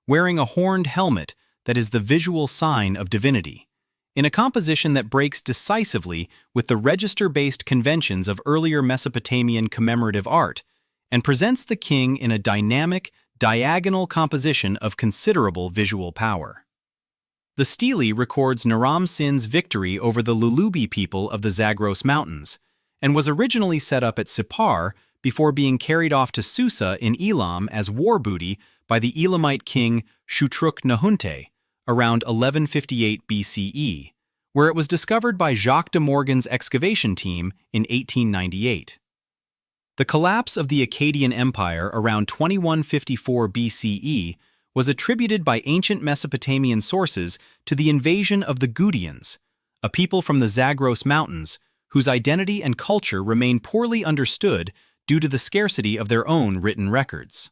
wearing a horned helmet that is the visual sign of divinity, in a composition that breaks decisively with the register-based conventions of earlier Mesopotamian commemorative art and presents the king in a dynamic, diagonal composition of considerable visual power. The stele records Naram-Sin's victory over the Lulubi people of the Zagros Mountains, and was originally set up at Sippar before being carried off to Susa in Elam as war booty by the Elamite king Shutruk-Nahunte around 1158 BCE, where it was discovered by Jacques de Morgan's excavation team in 1898. The collapse of the Akkadian Empire around 2154 BCE was attributed by ancient Mesopotamian sources to the invasion of the Gudians, a people from the Zagros Mountains whose identity and culture remain poorly understood due to the scarcity of their own written records.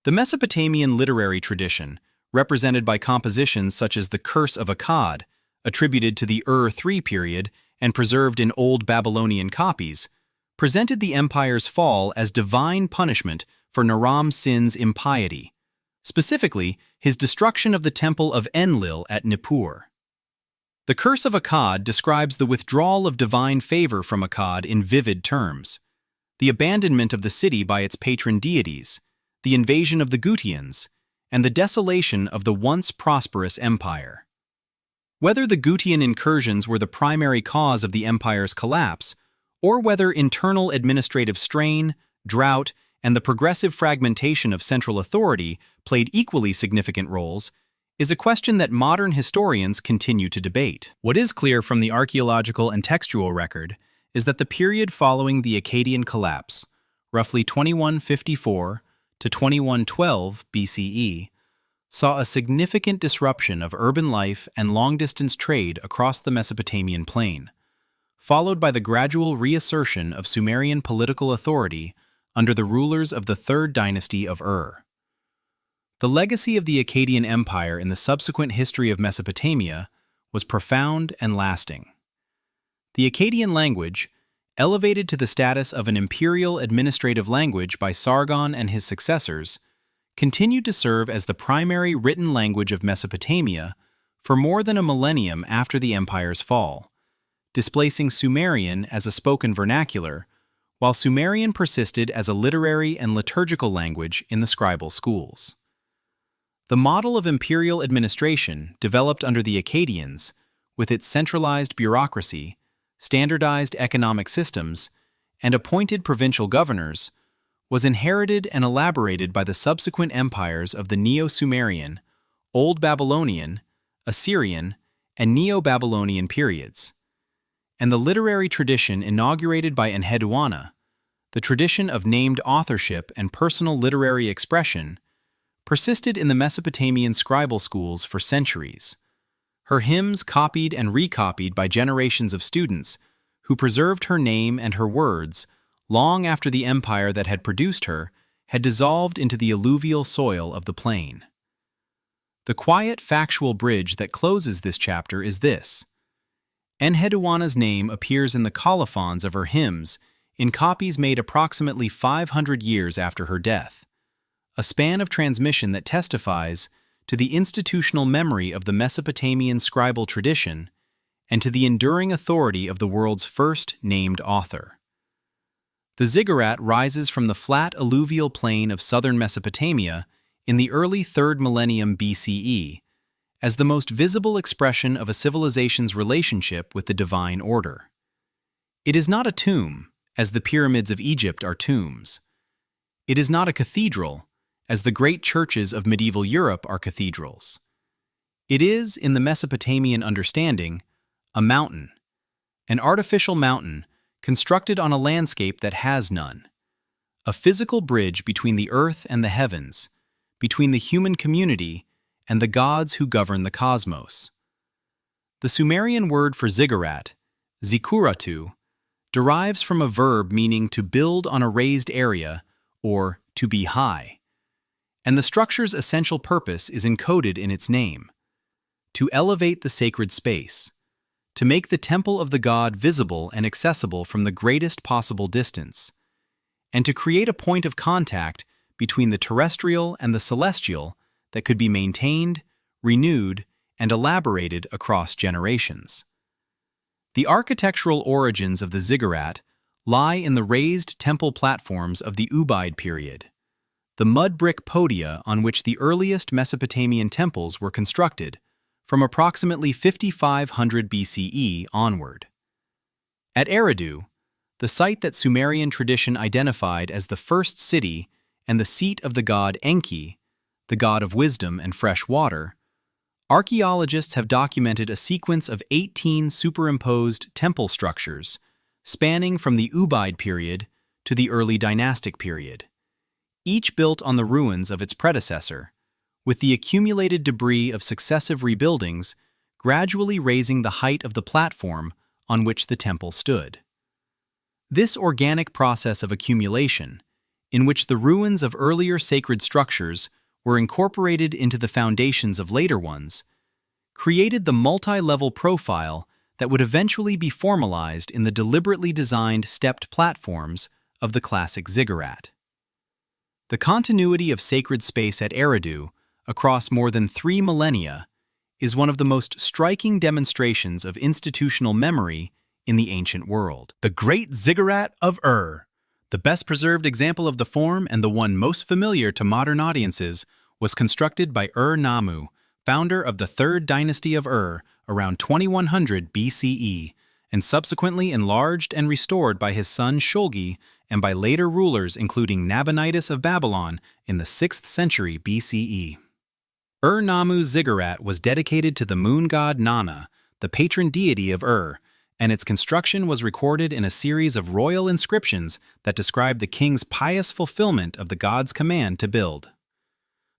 The Mesopotamian literary tradition, represented by compositions such as the Curse of Akkad, attributed to the Ur-III period and preserved in Old Babylonian copies, presented the empire's fall as divine punishment for Naram-Sin's impiety, specifically his destruction of the temple of Enlil at Nippur. The Curse of Akkad describes the withdrawal of divine favor from Akkad in vivid terms, the abandonment of the city by its patron deities, the invasion of the Gutians, and the desolation of the once prosperous empire. Whether the Gutian incursions were the primary cause of the empire's collapse, or whether internal administrative strain, drought, and the progressive fragmentation of central authority played equally significant roles, is a question that modern historians continue to debate. What is clear from the archaeological and textual record is that the period following the Akkadian collapse, roughly 2154 to 2112 BCE, saw a significant disruption of urban life and long-distance trade across the Mesopotamian plain, followed by the gradual reassertion of Sumerian political authority under the rulers of the Third Dynasty of Ur. The legacy of the Akkadian Empire in the subsequent history of Mesopotamia was profound and lasting. The Akkadian language, elevated to the status of an imperial administrative language by Sargon and his successors, continued to serve as the primary written language of Mesopotamia for more than a millennium after the empire's fall, displacing Sumerian as a spoken vernacular, while Sumerian persisted as a literary and liturgical language in the scribal schools. The model of imperial administration developed under the Akkadians, with its centralized bureaucracy, standardized economic systems, and appointed provincial governors, was inherited and elaborated by the subsequent empires of the Neo-Sumerian, Old Babylonian, Assyrian, and Neo-Babylonian periods. And the literary tradition inaugurated by Enheduanna, the tradition of named authorship and personal literary expression, persisted in the Mesopotamian scribal schools for centuries. Her hymns copied and recopied by generations of students who preserved her name and her words long after the empire that had produced her had dissolved into the alluvial soil of the plain. The quiet factual bridge that closes this chapter is this. Enheduanna's name appears in the colophons of her hymns in copies made approximately 500 years after her death, a span of transmission that testifies to the institutional memory of the Mesopotamian scribal tradition and to the enduring authority of the world's first named author. The ziggurat rises from the flat alluvial plain of southern Mesopotamia in the early 3rd millennium BCE as the most visible expression of a civilization's relationship with the divine order. It is not a tomb, as the pyramids of Egypt are tombs. It is not a cathedral, as the great churches of medieval Europe are cathedrals. It is, in the Mesopotamian understanding, a mountain, an artificial mountain constructed on a landscape that has none, a physical bridge between the earth and the heavens, between the human community and the gods who govern the cosmos. The Sumerian word for ziggurat, zikuratu, derives from a verb meaning to build on a raised area or to be high, and the structure's essential purpose is encoded in its name: to elevate the sacred space, to make the temple of the god visible and accessible from the greatest possible distance, and to create a point of contact between the terrestrial and the celestial that could be maintained, renewed, and elaborated across generations. The architectural origins of the ziggurat lie in the raised temple platforms of the Ubaid period, the mud brick podia on which the earliest Mesopotamian temples were constructed, from approximately 5500 BCE onward. At Eridu, the site that Sumerian tradition identified as the first city and the seat of the god Enki, the god of wisdom and fresh water, archaeologists have documented a sequence of 18 superimposed temple structures spanning from the Ubaid period to the early dynastic period, each built on the ruins of its predecessor, with the accumulated debris of successive rebuildings gradually raising the height of the platform on which the temple stood. This organic process of accumulation, in which the ruins of earlier sacred structures were incorporated into the foundations of later ones, created the multi-level profile that would eventually be formalized in the deliberately designed stepped platforms of the classic ziggurat. The continuity of sacred space at Eridu, across more than 3 millennia, is one of the most striking demonstrations of institutional memory in the ancient world. The Great Ziggurat of Ur, the best preserved example of the form and the one most familiar to modern audiences, was constructed by Ur-Nammu, founder of the Third Dynasty of Ur, around 2100 BCE, and subsequently enlarged and restored by his son Shulgi and by later rulers including Nabonidus of Babylon in the 6th century BCE. Ur-Nammu's ziggurat was dedicated to the moon god Nana, the patron deity of Ur, and its construction was recorded in a series of royal inscriptions that describe the king's pious fulfillment of the god's command to build.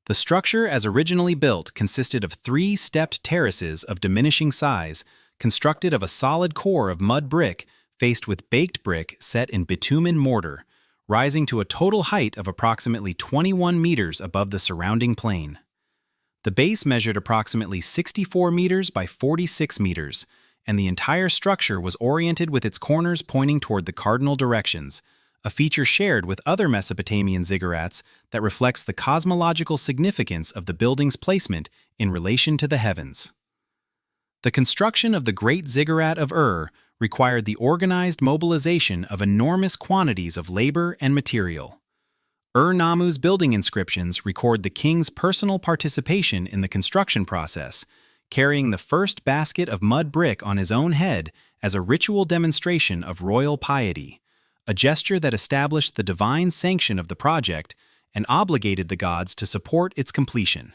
The structure as originally built consisted of 3 stepped terraces of diminishing size, constructed of a solid core of mud brick faced with baked brick set in bitumen mortar, rising to a total height of approximately 21 meters above the surrounding plain. The base measured approximately 64 meters by 46 meters, and the entire structure was oriented with its corners pointing toward the cardinal directions, a feature shared with other Mesopotamian ziggurats that reflects the cosmological significance of the building's placement in relation to the heavens. The construction of the Great Ziggurat of Ur required the organized mobilization of enormous quantities of labor and material. Ur-Nammu's building inscriptions record the king's personal participation in the construction process, carrying the first basket of mud brick on his own head as a ritual demonstration of royal piety, a gesture that established the divine sanction of the project and obligated the gods to support its completion.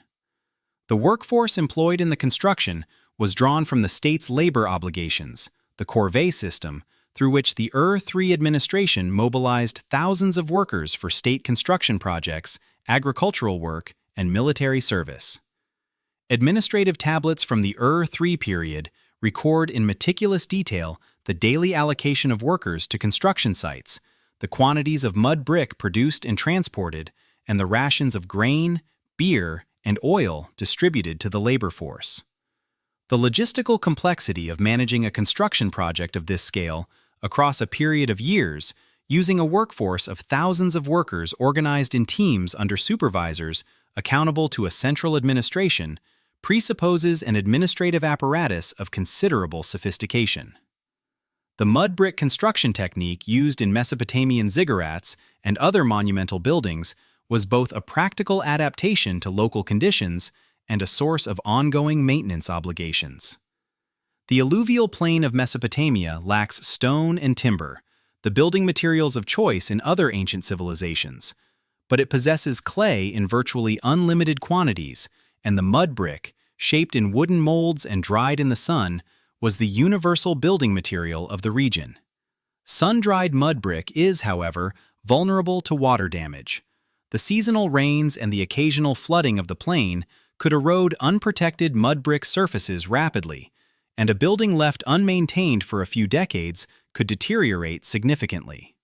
The workforce employed in the construction was drawn from the state's labor obligations, the corvée system, through which the Ur-III administration mobilized thousands of workers for state construction projects, agricultural work, and military service. Administrative tablets from the Ur-III period record in meticulous detail the daily allocation of workers to construction sites, the quantities of mud brick produced and transported, and the rations of grain, beer, and oil distributed to the labor force. The logistical complexity of managing a construction project of this scale across a period of years, using a workforce of thousands of workers organized in teams under supervisors accountable to a central administration, presupposes an administrative apparatus of considerable sophistication. The mud brick construction technique used in Mesopotamian ziggurats and other monumental buildings was both a practical adaptation to local conditions and a source of ongoing maintenance obligations. The alluvial plain of Mesopotamia lacks stone and timber, the building materials of choice in other ancient civilizations, but it possesses clay in virtually unlimited quantities, and the mud brick, shaped in wooden molds and dried in the sun, was the universal building material of the region. Sun-dried mud brick is, however, vulnerable to water damage. The seasonal rains and the occasional flooding of the plain could erode unprotected mud brick surfaces rapidly, and a building left unmaintained for a few decades could deteriorate significantly.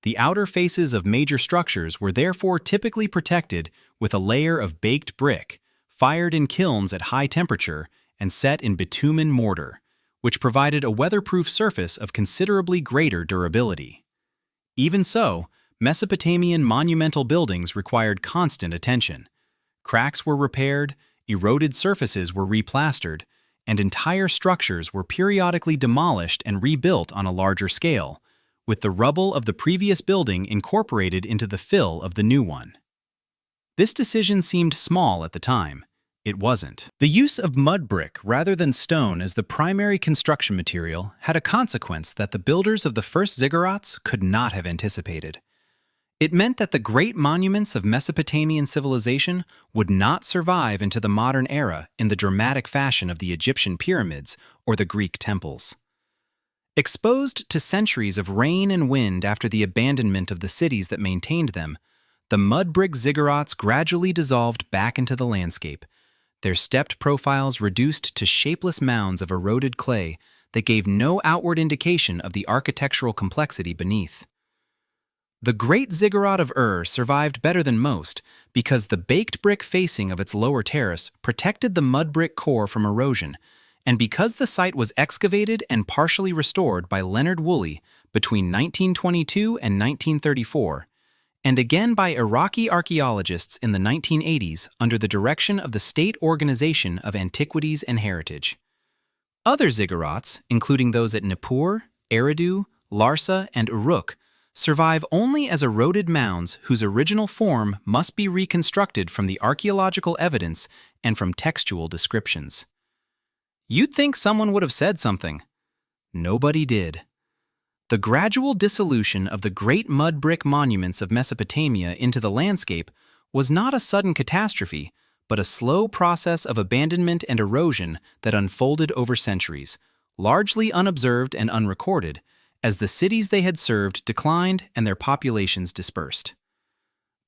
The outer faces of major structures were therefore typically protected with a layer of baked brick, fired in kilns at high temperature and set in bitumen mortar, which provided a weatherproof surface of considerably greater durability. Even so, Mesopotamian monumental buildings required constant attention. Cracks were repaired, eroded surfaces were replastered, and entire structures were periodically demolished and rebuilt on a larger scale, with the rubble of the previous building incorporated into the fill of the new one. This decision seemed small at the time. It wasn't. The use of mud brick rather than stone as the primary construction material had a consequence that the builders of the first ziggurats could not have anticipated. It meant that the great monuments of Mesopotamian civilization would not survive into the modern era in the dramatic fashion of the Egyptian pyramids or the Greek temples. Exposed to centuries of rain and wind after the abandonment of the cities that maintained them, the mud brick ziggurats gradually dissolved back into the landscape, their stepped profiles reduced to shapeless mounds of eroded clay that gave no outward indication of the architectural complexity beneath. The Great Ziggurat of Ur survived better than most because the baked brick facing of its lower terrace protected the mud brick core from erosion, and because the site was excavated and partially restored by Leonard Woolley between 1922 and 1934, and again by Iraqi archaeologists in the 1980s under the direction of the State Organization of Antiquities and Heritage. Other ziggurats, including those at Nippur, Eridu, Larsa, and Uruk, survive only as eroded mounds whose original form must be reconstructed from the archaeological evidence and from textual descriptions. You'd think someone would have said something. Nobody did. The gradual dissolution of the great mud brick monuments of Mesopotamia into the landscape was not a sudden catastrophe, but a slow process of abandonment and erosion that unfolded over centuries, largely unobserved and unrecorded, as the cities they had served declined and their populations dispersed.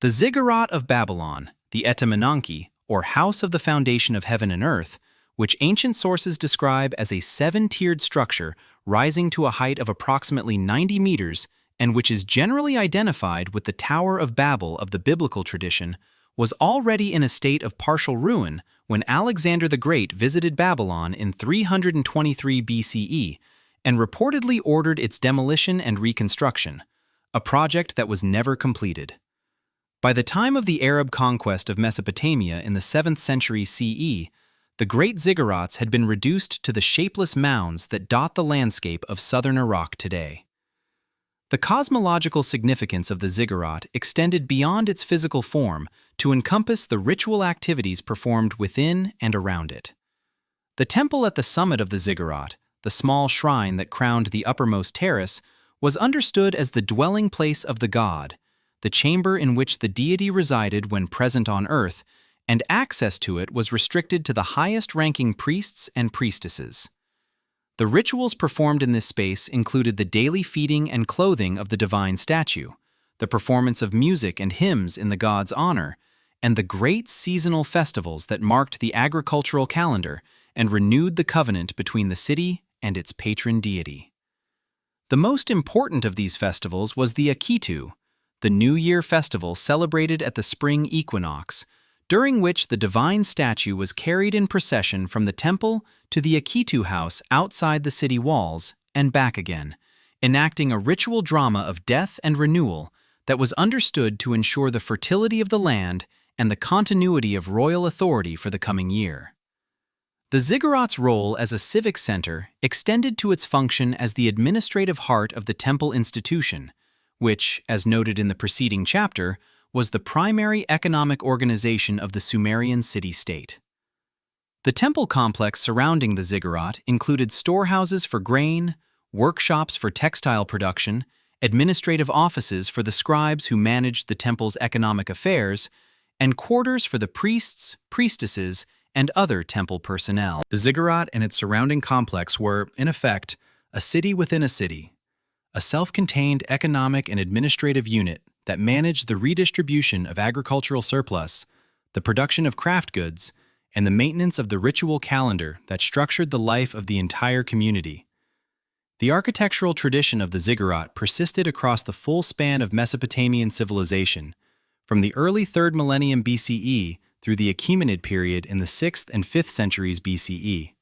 The Ziggurat of Babylon, the Etemenanki, or House of the Foundation of Heaven and Earth, which ancient sources describe as a 7-tiered structure rising to a height of approximately 90 meters and which is generally identified with the Tower of Babel of the biblical tradition, was already in a state of partial ruin when Alexander the Great visited Babylon in 323 BCE and reportedly ordered its demolition and reconstruction, a project that was never completed. By the time of the Arab conquest of Mesopotamia in the 7th century CE, the great ziggurats had been reduced to the shapeless mounds that dot the landscape of southern Iraq today. The cosmological significance of the ziggurat extended beyond its physical form to encompass the ritual activities performed within and around it. The temple at the summit of the ziggurat, the small shrine that crowned the uppermost terrace, was understood as the dwelling place of the god, the chamber in which the deity resided when present on earth, and access to it was restricted to the highest-ranking priests and priestesses. The rituals performed in this space included the daily feeding and clothing of the divine statue, the performance of music and hymns in the god's honor, and the great seasonal festivals that marked the agricultural calendar and renewed the covenant between the city and its patron deity. The most important of these festivals was the Akitu, the New Year festival celebrated at the spring equinox, during which the divine statue was carried in procession from the temple to the Akitu house outside the city walls and back again, enacting a ritual drama of death and renewal that was understood to ensure the fertility of the land and the continuity of royal authority for the coming year. The ziggurat's role as a civic center extended to its function as the administrative heart of the temple institution, which, as noted in the preceding chapter, was the primary economic organization of the Sumerian city-state. The temple complex surrounding the ziggurat included storehouses for grain, workshops for textile production, administrative offices for the scribes who managed the temple's economic affairs, and quarters for the priests, priestesses, and other temple personnel. The ziggurat and its surrounding complex were, in effect, a city within a city, a self-contained economic and administrative unit that managed the redistribution of agricultural surplus, the production of craft goods, and the maintenance of the ritual calendar that structured the life of the entire community. The architectural tradition of the ziggurat persisted across the full span of Mesopotamian civilization, from the early 3rd millennium BCE through the Achaemenid period in the 6th and 5th centuries BCE.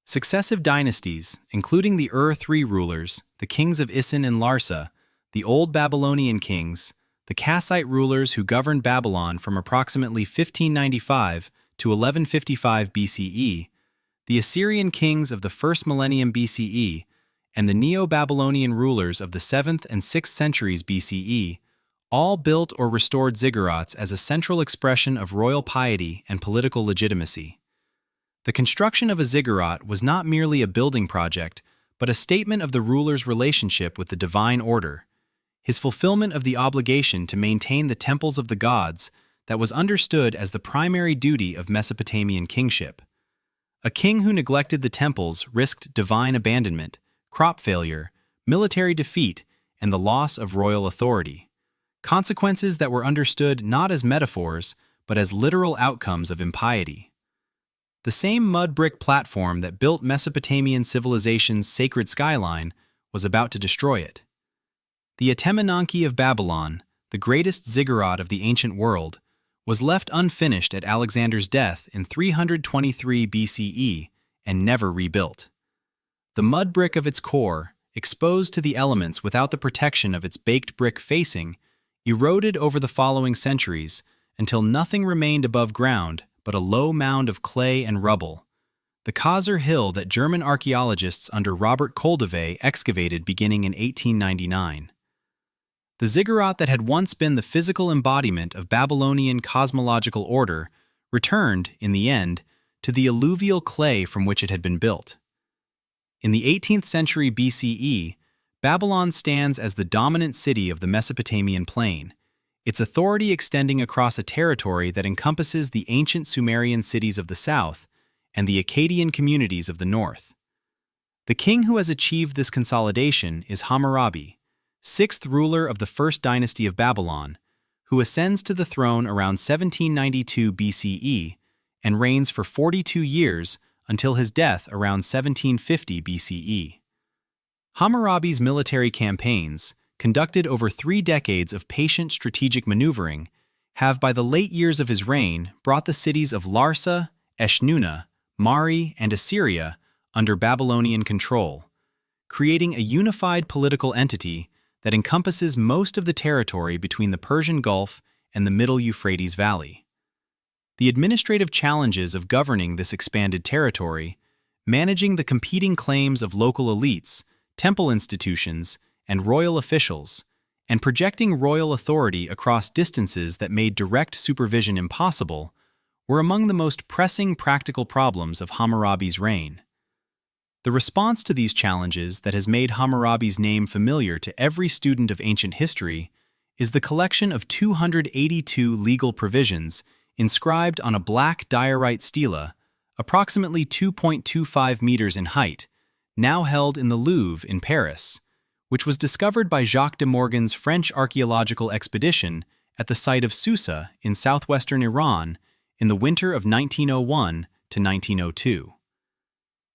Successive dynasties, including the Ur-III rulers, the kings of Isin and Larsa, the Old Babylonian kings, the Kassite rulers who governed Babylon from approximately 1595 to 1155 BCE, the Assyrian kings of the 1st millennium BCE, and the Neo-Babylonian rulers of the 7th and 6th centuries BCE, all built or restored ziggurats as a central expression of royal piety and political legitimacy. The construction of a ziggurat was not merely a building project, but a statement of the ruler's relationship with the divine order, his fulfillment of the obligation to maintain the temples of the gods that was understood as the primary duty of Mesopotamian kingship. A king who neglected the temples risked divine abandonment, crop failure, military defeat, and the loss of royal authority, consequences that were understood not as metaphors, but as literal outcomes of impiety. The same mud brick platform that built Mesopotamian civilization's sacred skyline was about to destroy it. The Atemenanki of Babylon, the greatest ziggurat of the ancient world, was left unfinished at Alexander's death in 323 BCE and never rebuilt. The mud brick of its core, exposed to the elements without the protection of its baked brick facing, eroded over the following centuries until nothing remained above ground but a low mound of clay and rubble, the Kaiser Hill that German archaeologists under Robert Koldewey excavated beginning in 1899. The ziggurat that had once been the physical embodiment of Babylonian cosmological order returned, in the end, to the alluvial clay from which it had been built. In the 18th century BCE, Babylon stands as the dominant city of the Mesopotamian plain, its authority extending across a territory that encompasses the ancient Sumerian cities of the south and the Akkadian communities of the north. The king who has achieved this consolidation is Hammurabi, sixth ruler of the first dynasty of Babylon, who ascends to the throne around 1792 BCE and reigns for 42 years until his death around 1750 BCE. Hammurabi's military campaigns, conducted over 3 decades of patient strategic maneuvering, have by the late years of his reign brought the cities of Larsa, Eshnunna, Mari, and Assyria under Babylonian control, creating a unified political entity that encompasses most of the territory between the Persian Gulf and the Middle Euphrates Valley. The administrative challenges of governing this expanded territory, managing the competing claims of local elites, temple institutions, and royal officials, and projecting royal authority across distances that made direct supervision impossible, were among the most pressing practical problems of Hammurabi's reign. The response to these challenges that has made Hammurabi's name familiar to every student of ancient history is the collection of 282 legal provisions inscribed on a black diorite stela, approximately 2.25 meters in height, now held in the Louvre in Paris, which was discovered by Jacques de Morgan's French archaeological expedition at the site of Susa in southwestern Iran in the winter of 1901 to 1902.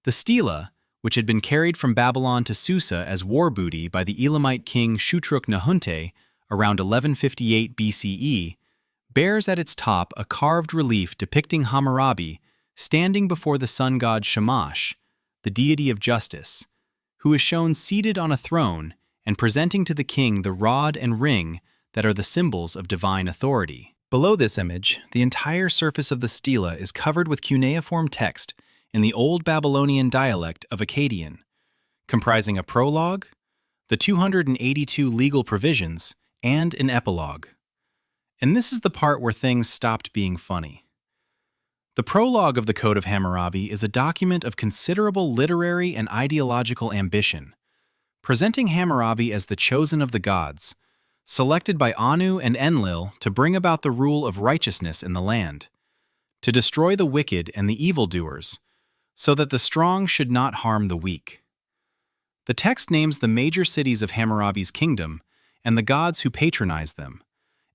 The stela, which had been carried from Babylon to Susa as war booty by the Elamite king Shutruk-Nahunte around 1158 BCE, bears at its top a carved relief depicting Hammurabi standing before the sun god Shamash, the deity of justice, who is shown seated on a throne and presenting to the king the rod and ring that are the symbols of divine authority. Below this image, the entire surface of the stela is covered with cuneiform text in the Old Babylonian dialect of Akkadian, comprising a prologue, the 282 legal provisions, and an epilogue. And this is the part where things stopped being funny. The prologue of the Code of Hammurabi is a document of considerable literary and ideological ambition, presenting Hammurabi as the chosen of the gods, selected by Anu and Enlil to bring about the rule of righteousness in the land, to destroy the wicked and the evildoers, so that the strong should not harm the weak. The text names the major cities of Hammurabi's kingdom and the gods who patronize them,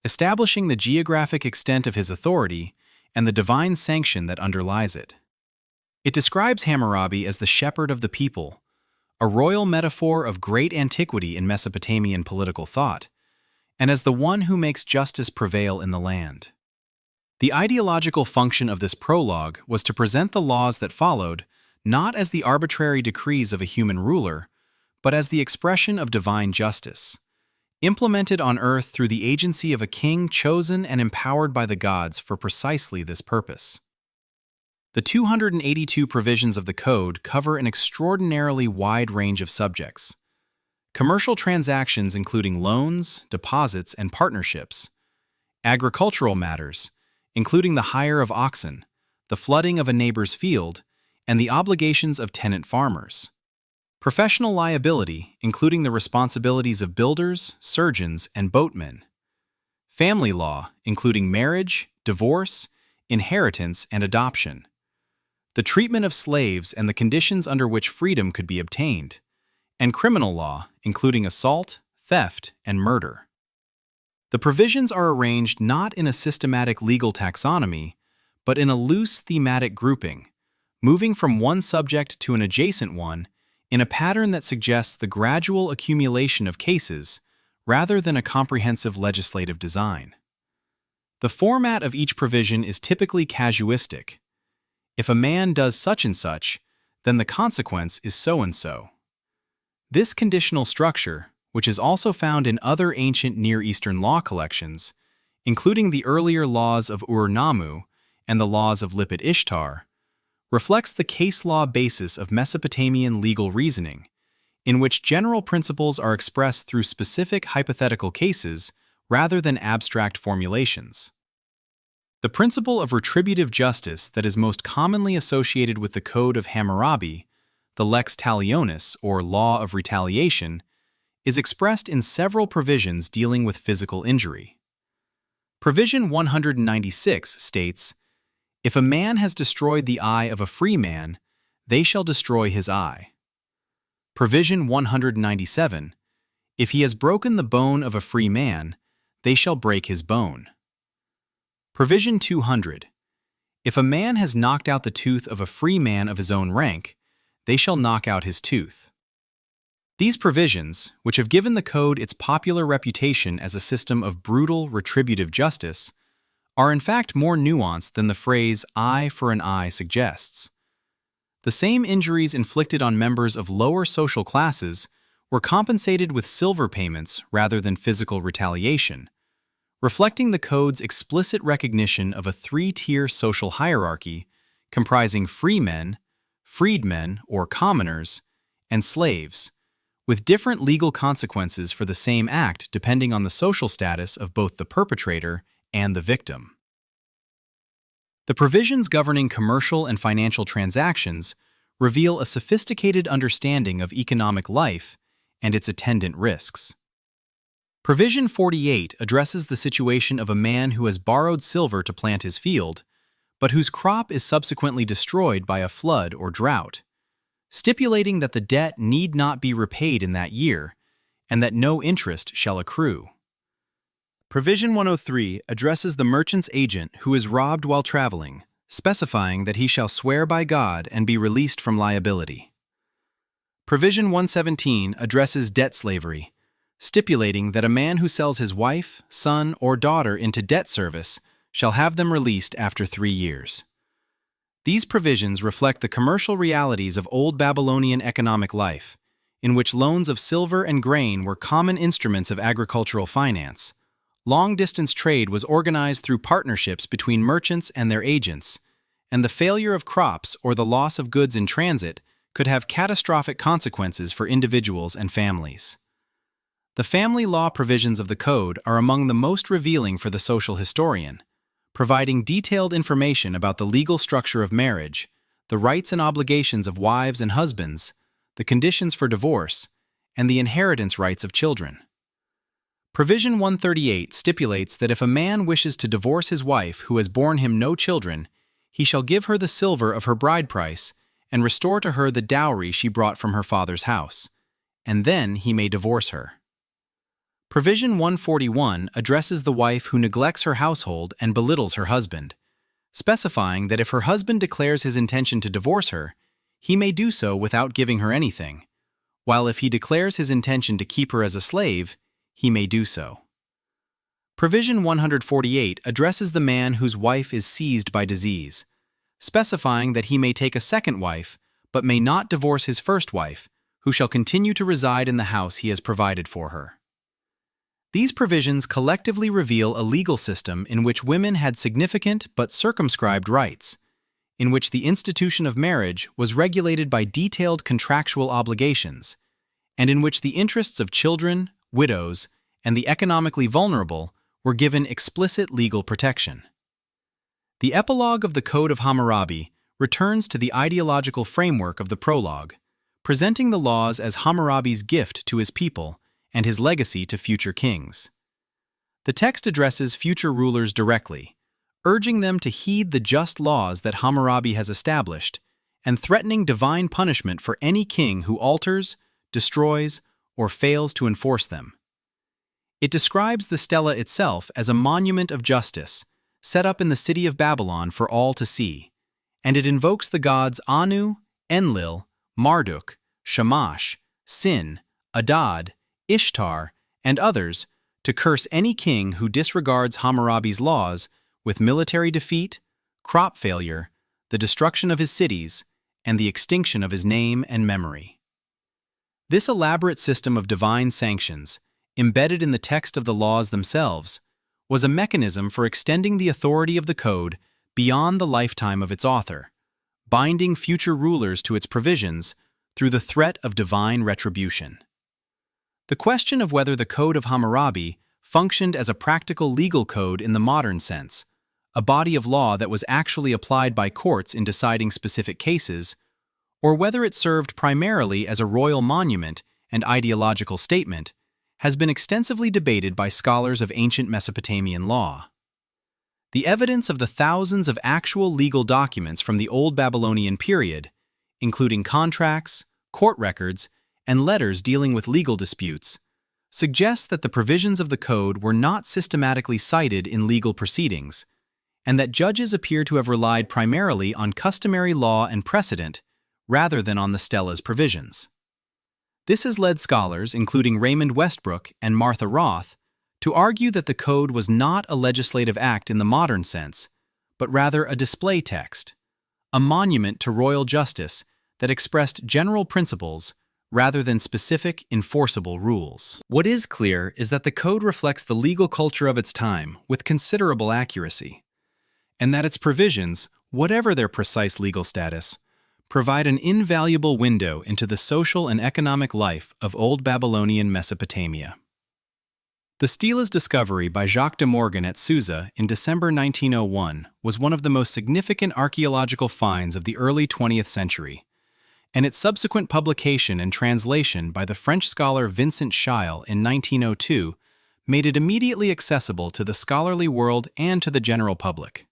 establishing the geographic extent of his authority and the divine sanction that underlies it. It describes Hammurabi as the shepherd of the people, a royal metaphor of great antiquity in Mesopotamian political thought, and as the one who makes justice prevail in the land. The ideological function of this prologue was to present the laws that followed not as the arbitrary decrees of a human ruler, but as the expression of divine justice, implemented on earth through the agency of a king chosen and empowered by the gods for precisely this purpose. The 282 provisions of the Code cover an extraordinarily wide range of subjects. Commercial transactions including loans, deposits, and partnerships, agricultural matters, including the hire of oxen, the flooding of a neighbor's field, and the obligations of tenant farmers. Professional liability, including the responsibilities of builders, surgeons, and boatmen. Family law, including marriage, divorce, inheritance, and adoption. The treatment of slaves and the conditions under which freedom could be obtained. And criminal law, including assault, theft, and murder. The provisions are arranged not in a systematic legal taxonomy, but in a loose thematic grouping, moving from one subject to an adjacent one in a pattern that suggests the gradual accumulation of cases rather than a comprehensive legislative design. The format of each provision is typically casuistic. If a man does such and such, then the consequence is so and so. This conditional structure, which is also found in other ancient Near Eastern law collections, including the earlier laws of Ur-Nammu and the laws of Lipit Ishtar, reflects the case law basis of Mesopotamian legal reasoning, in which general principles are expressed through specific hypothetical cases rather than abstract formulations. The principle of retributive justice that is most commonly associated with the Code of Hammurabi, the Lex Talionis, or Law of Retaliation, is expressed in several provisions dealing with physical injury. Provision 196 states, "If a man has destroyed the eye of a free man, they shall destroy his eye." Provision 197, "If he has broken the bone of a free man, they shall break his bone." Provision 200, "If a man has knocked out the tooth of a free man of his own rank, they shall knock out his tooth." These provisions, which have given the code its popular reputation as a system of brutal, retributive justice, are in fact more nuanced than the phrase "eye for an eye" suggests. The same injuries inflicted on members of lower social classes were compensated with silver payments rather than physical retaliation, reflecting the code's explicit recognition of a three-tier social hierarchy comprising free men, freedmen or commoners, and slaves, with different legal consequences for the same act depending on the social status of both the perpetrator and the victim. The provisions governing commercial and financial transactions reveal a sophisticated understanding of economic life and its attendant risks. Provision 48 addresses the situation of a man who has borrowed silver to plant his field, but whose crop is subsequently destroyed by a flood or drought, stipulating that the debt need not be repaid in that year and that no interest shall accrue. Provision 103 addresses the merchant's agent who is robbed while traveling, specifying that he shall swear by God and be released from liability. Provision 117 addresses debt slavery, stipulating that a man who sells his wife, son, or daughter into debt service shall have them released after 3 years. These provisions reflect the commercial realities of old Babylonian economic life, in which loans of silver and grain were common instruments of agricultural finance. Long-distance trade was organized through partnerships between merchants and their agents, and the failure of crops or the loss of goods in transit could have catastrophic consequences for individuals and families. The family law provisions of the Code are among the most revealing for the social historian, providing detailed information about the legal structure of marriage, the rights and obligations of wives and husbands, the conditions for divorce, and the inheritance rights of children. Provision 138 stipulates that if a man wishes to divorce his wife who has borne him no children, he shall give her the silver of her bride price and restore to her the dowry she brought from her father's house, and then he may divorce her. Provision 141 addresses the wife who neglects her household and belittles her husband, specifying that if her husband declares his intention to divorce her, he may do so without giving her anything, while if he declares his intention to keep her as a slave, he may do so. Provision 148 addresses the man whose wife is seized by disease, specifying that he may take a second wife, but may not divorce his first wife, who shall continue to reside in the house he has provided for her. These provisions collectively reveal a legal system in which women had significant but circumscribed rights, in which the institution of marriage was regulated by detailed contractual obligations, and in which the interests of children, widows, and the economically vulnerable were given explicit legal protection. The epilogue of the Code of Hammurabi returns to the ideological framework of the prologue, presenting the laws as Hammurabi's gift to his people and his legacy to future kings. The text addresses future rulers directly, urging them to heed the just laws that Hammurabi has established and threatening divine punishment for any king who alters, destroys, or fails to enforce them. It describes the stela itself as a monument of justice, set up in the city of Babylon for all to see, and it invokes the gods Anu, Enlil, Marduk, Shamash, Sin, Adad, Ishtar, and others to curse any king who disregards Hammurabi's laws with military defeat, crop failure, the destruction of his cities, and the extinction of his name and memory. This elaborate system of divine sanctions, embedded in the text of the laws themselves, was a mechanism for extending the authority of the code beyond the lifetime of its author, binding future rulers to its provisions through the threat of divine retribution. The question of whether the Code of Hammurabi functioned as a practical legal code in the modern sense, a body of law that was actually applied by courts in deciding specific cases, or whether it served primarily as a royal monument and ideological statement, has been extensively debated by scholars of ancient Mesopotamian law. The evidence of the thousands of actual legal documents from the Old Babylonian period, including contracts, court records, and letters dealing with legal disputes, suggests that the provisions of the code were not systematically cited in legal proceedings, and that judges appear to have relied primarily on customary law and precedent rather than on the stella's provisions. This has led scholars, including Raymond Westbrook and Martha Roth, to argue that the code was not a legislative act in the modern sense, but rather a display text, a monument to royal justice that expressed general principles rather than specific, enforceable rules. What is clear is that the code reflects the legal culture of its time with considerable accuracy, and that its provisions, whatever their precise legal status, provide an invaluable window into the social and economic life of Old Babylonian Mesopotamia. The stela's discovery by Jacques de Morgan at Susa in December 1901 was one of the most significant archaeological finds of the early 20th century, and its subsequent publication and translation by the French scholar Vincent Scheil in 1902 made it immediately accessible to the scholarly world and to the general public.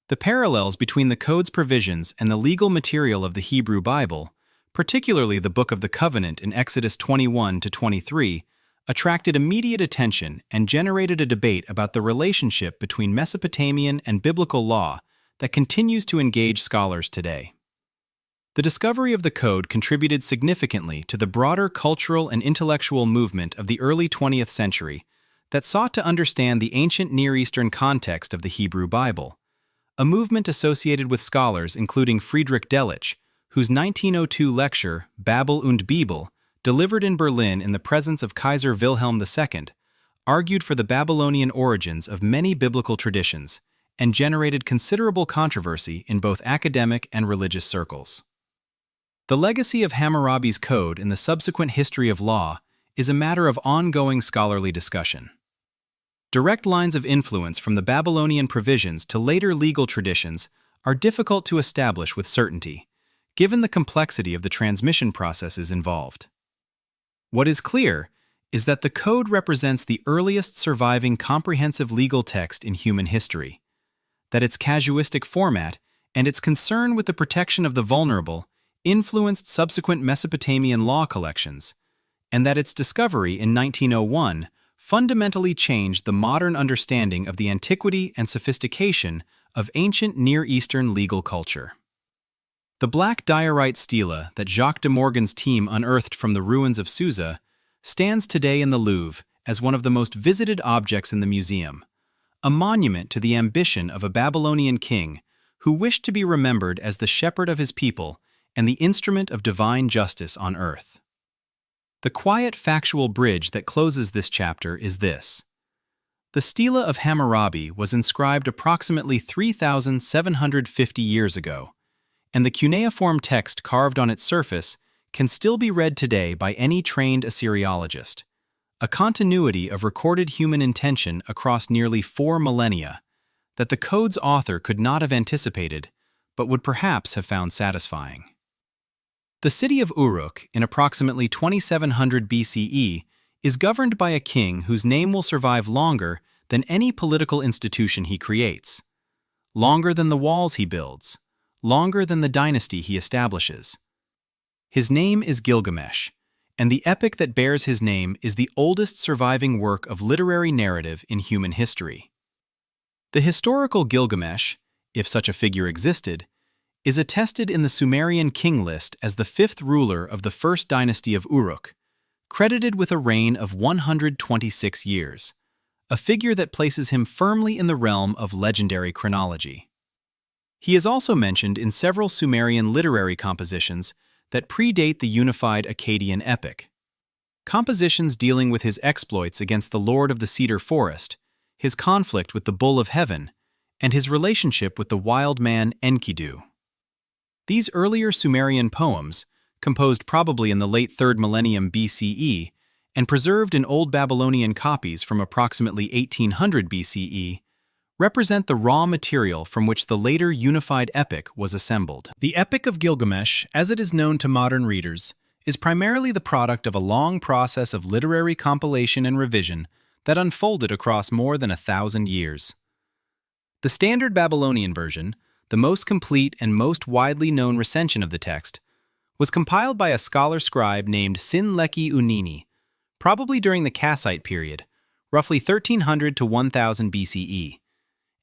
The parallels between the code's provisions and the legal material of the Hebrew Bible, particularly the Book of the Covenant in Exodus 21 to 23, attracted immediate attention and generated a debate about the relationship between Mesopotamian and biblical law that continues to engage scholars today. The discovery of the code contributed significantly to the broader cultural and intellectual movement of the early 20th century that sought to understand the ancient Near Eastern context of the Hebrew Bible, a movement associated with scholars including Friedrich Delitzsch, whose 1902 lecture, Babel und Bibel, delivered in Berlin in the presence of Kaiser Wilhelm II, argued for the Babylonian origins of many biblical traditions and generated considerable controversy in both academic and religious circles. The legacy of Hammurabi's code in the subsequent history of law is a matter of ongoing scholarly discussion. Direct lines of influence from the Babylonian provisions to later legal traditions are difficult to establish with certainty, given the complexity of the transmission processes involved. What is clear is that the code represents the earliest surviving comprehensive legal text in human history, that its casuistic format and its concern with the protection of the vulnerable influenced subsequent Mesopotamian law collections, and that its discovery in 1901 fundamentally changed the modern understanding of the antiquity and sophistication of ancient Near Eastern legal culture. The black diorite stela that Jacques de Morgan's team unearthed from the ruins of Susa stands today in the Louvre as one of the most visited objects in the museum, a monument to the ambition of a Babylonian king who wished to be remembered as the shepherd of his people and the instrument of divine justice on earth. The quiet factual bridge that closes this chapter is this. The stela of Hammurabi was inscribed approximately 3,750 years ago, and the cuneiform text carved on its surface can still be read today by any trained Assyriologist, a continuity of recorded human intention across nearly 4 millennia that the code's author could not have anticipated, but would perhaps have found satisfying. The city of Uruk, in approximately 2700 BCE, is governed by a king whose name will survive longer than any political institution he creates, longer than the walls he builds, longer than the dynasty he establishes. His name is Gilgamesh, and the epic that bears his name is the oldest surviving work of literary narrative in human history. The historical Gilgamesh, if such a figure existed, is attested in the Sumerian king list as the fifth ruler of the first dynasty of Uruk, credited with a reign of 126 years, a figure that places him firmly in the realm of legendary chronology. He is also mentioned in several Sumerian literary compositions that predate the unified Akkadian epic. Compositions dealing with his exploits against the Lord of the Cedar Forest, his conflict with the Bull of Heaven, and his relationship with the wild man Enkidu. These earlier Sumerian poems, composed probably in the late 3rd millennium BCE and preserved in Old Babylonian copies from approximately 1800 BCE, represent the raw material from which the later unified epic was assembled. The Epic of Gilgamesh, as it is known to modern readers, is primarily the product of a long process of literary compilation and revision that unfolded across more than 1,000 years. The standard Babylonian version, the most complete and most widely known recension of the text, was compiled by a scholar-scribe named Sin-Leqi Unini, probably during the Kassite period, roughly 1300 to 1000 BCE,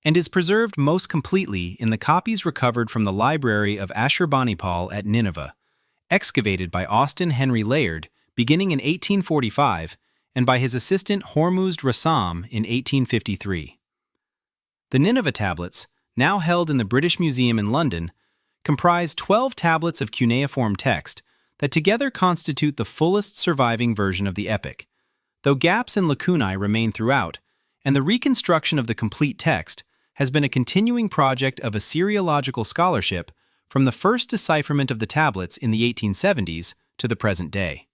and is preserved most completely in the copies recovered from the library of Ashurbanipal at Nineveh, excavated by Austin Henry Layard beginning in 1845 and by his assistant Hormuzd Rassam in 1853. The Nineveh tablets, now held in the British Museum in London, comprise 12 tablets of cuneiform text that together constitute the fullest surviving version of the epic, though gaps and lacunae remain throughout, and the reconstruction of the complete text has been a continuing project of Assyriological scholarship from the first decipherment of the tablets in the 1870s to the present day.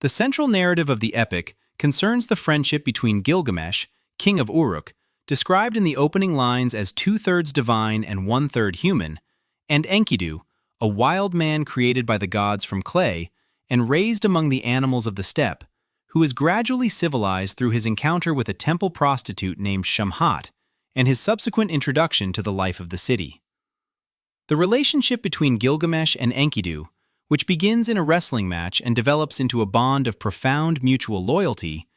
The central narrative of the epic concerns the friendship between Gilgamesh, king of Uruk, described in the opening lines as 2/3 divine and 1/3 human, and Enkidu, a wild man created by the gods from clay and raised among the animals of the steppe, who is gradually civilized through his encounter with a temple prostitute named Shamhat and his subsequent introduction to the life of the city. The relationship between Gilgamesh and Enkidu, which begins in a wrestling match and develops into a bond of profound mutual loyalty,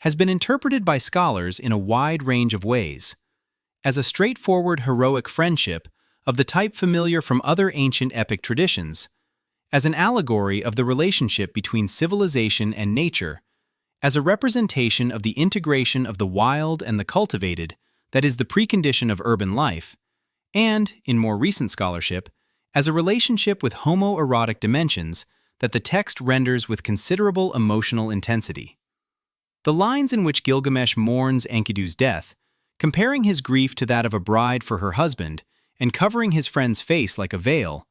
has been interpreted by scholars in a wide range of ways, as a straightforward heroic friendship of the type familiar from other ancient epic traditions, as an allegory of the relationship between civilization and nature, as a representation of the integration of the wild and the cultivated that is the precondition of urban life, and, in more recent scholarship, as a relationship with homoerotic dimensions that the text renders with considerable emotional intensity. The lines in which Gilgamesh mourns Enkidu's death, comparing his grief to that of a bride for her husband and covering his friend's face like a veil,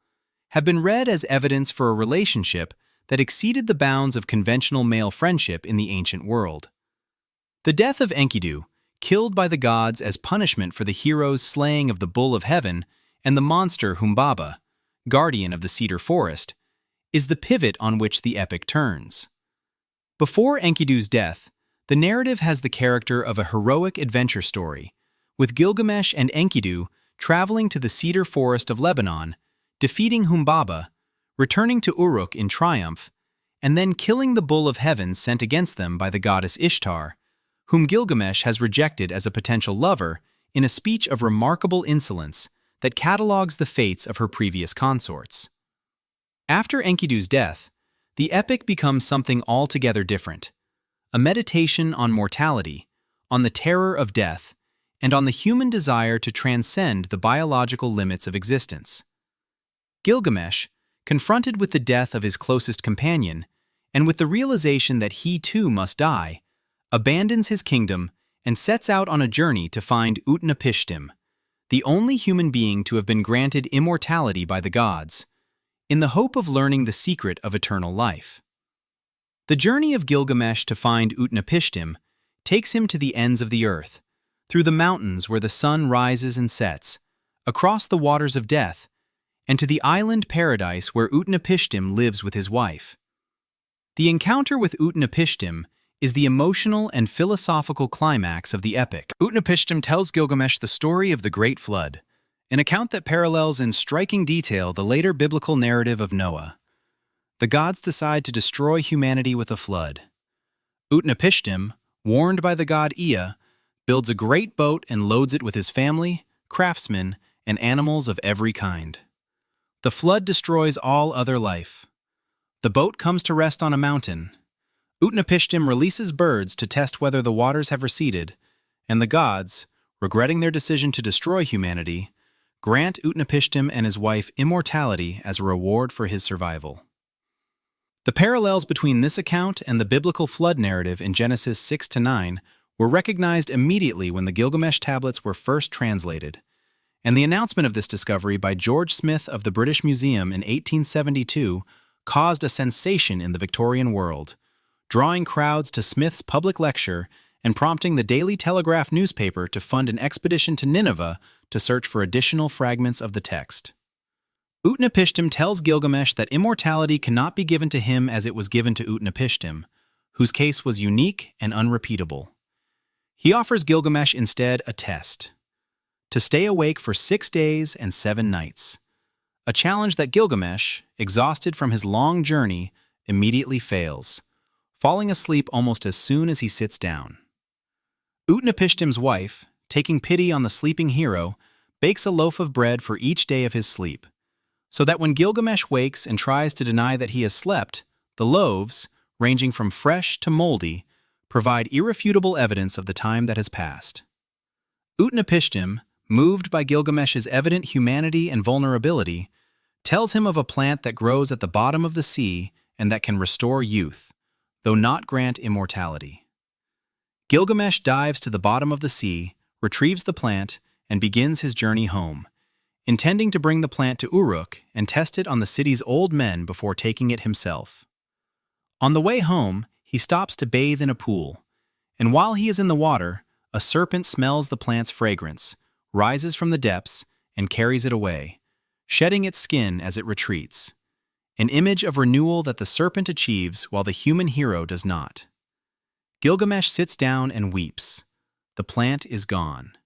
have been read as evidence for a relationship that exceeded the bounds of conventional male friendship in the ancient world. The death of Enkidu, killed by the gods as punishment for the hero's slaying of the Bull of Heaven and the monster Humbaba, guardian of the Cedar Forest, is the pivot on which the epic turns. Before Enkidu's death, the narrative has the character of a heroic adventure story, with Gilgamesh and Enkidu traveling to the Cedar Forest of Lebanon, defeating Humbaba, returning to Uruk in triumph, and then killing the Bull of Heaven sent against them by the goddess Ishtar, whom Gilgamesh has rejected as a potential lover in a speech of remarkable insolence that catalogues the fates of her previous consorts. After Enkidu's death, the epic becomes something altogether different, a meditation on mortality, on the terror of death, and on the human desire to transcend the biological limits of existence. Gilgamesh, confronted with the death of his closest companion, and with the realization that he too must die, abandons his kingdom and sets out on a journey to find Utnapishtim, the only human being to have been granted immortality by the gods, in the hope of learning the secret of eternal life. The journey of Gilgamesh to find Utnapishtim takes him to the ends of the earth, through the mountains where the sun rises and sets, across the waters of death, and to the island paradise where Utnapishtim lives with his wife. The encounter with Utnapishtim is the emotional and philosophical climax of the epic. Utnapishtim tells Gilgamesh the story of the Great Flood, an account that parallels in striking detail the later biblical narrative of Noah. The gods decide to destroy humanity with a flood. Utnapishtim, warned by the god Ea, builds a great boat and loads it with his family, craftsmen, and animals of every kind. The flood destroys all other life. The boat comes to rest on a mountain. Utnapishtim releases birds to test whether the waters have receded, and the gods, regretting their decision to destroy humanity, grant Utnapishtim and his wife immortality as a reward for his survival. The parallels between this account and the biblical flood narrative in Genesis 6-9 were recognized immediately when the Gilgamesh tablets were first translated, and the announcement of this discovery by George Smith of the British Museum in 1872 caused a sensation in the Victorian world, drawing crowds to Smith's public lecture and prompting the Daily Telegraph newspaper to fund an expedition to Nineveh to search for additional fragments of the text. Utnapishtim tells Gilgamesh that immortality cannot be given to him as it was given to Utnapishtim, whose case was unique and unrepeatable. He offers Gilgamesh instead a test: to stay awake for 6 days and 7 nights, a challenge that Gilgamesh, exhausted from his long journey, immediately fails, falling asleep almost as soon as he sits down. Utnapishtim's wife, taking pity on the sleeping hero, bakes a loaf of bread for each day of his sleep, so that when Gilgamesh wakes and tries to deny that he has slept, the loaves, ranging from fresh to moldy, provide irrefutable evidence of the time that has passed. Utnapishtim, moved by Gilgamesh's evident humanity and vulnerability, tells him of a plant that grows at the bottom of the sea and that can restore youth, though not grant immortality. Gilgamesh dives to the bottom of the sea, retrieves the plant, and begins his journey home, intending to bring the plant to Uruk and test it on the city's old men before taking it himself. On the way home, he stops to bathe in a pool, and while he is in the water, a serpent smells the plant's fragrance, rises from the depths, and carries it away, shedding its skin as it retreats, an image of renewal that the serpent achieves while the human hero does not. Gilgamesh sits down and weeps. The plant is gone.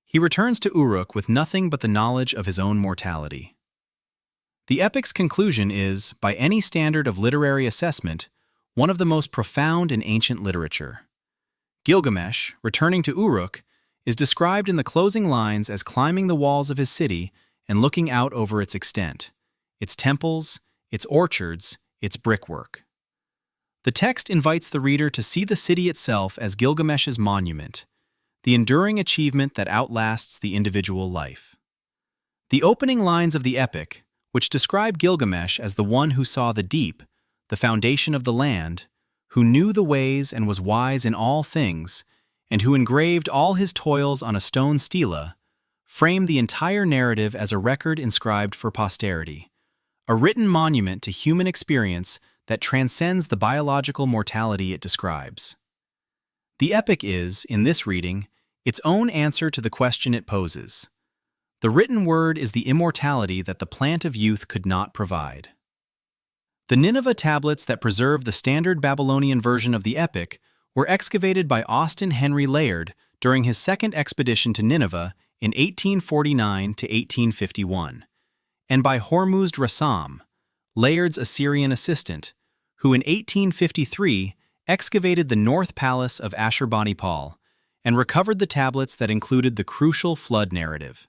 He returns to Uruk with nothing but the knowledge of his own mortality. The epic's conclusion is, by any standard of literary assessment, one of the most profound in ancient literature. Gilgamesh, returning to Uruk, is described in the closing lines as climbing the walls of his city and looking out over its extent, its temples, its orchards, its brickwork. The text invites the reader to see the city itself as Gilgamesh's monument, the enduring achievement that outlasts the individual life. The opening lines of the epic, which describe Gilgamesh as the one who saw the deep, the foundation of the land, who knew the ways and was wise in all things, and who engraved all his toils on a stone stela, frame the entire narrative as a record inscribed for posterity, a written monument to human experience that transcends the biological mortality it describes. The epic is, in this reading, its own answer to the question it poses. The written word is the immortality that the plant of youth could not provide. The Nineveh tablets that preserve the standard Babylonian version of the epic were excavated by Austin Henry Layard during his second expedition to Nineveh in 1849 to 1851, and by Hormuzd Rassam, Layard's Assyrian assistant, who in 1853 excavated the North Palace of Ashurbanipal and recovered the tablets that included the crucial flood narrative.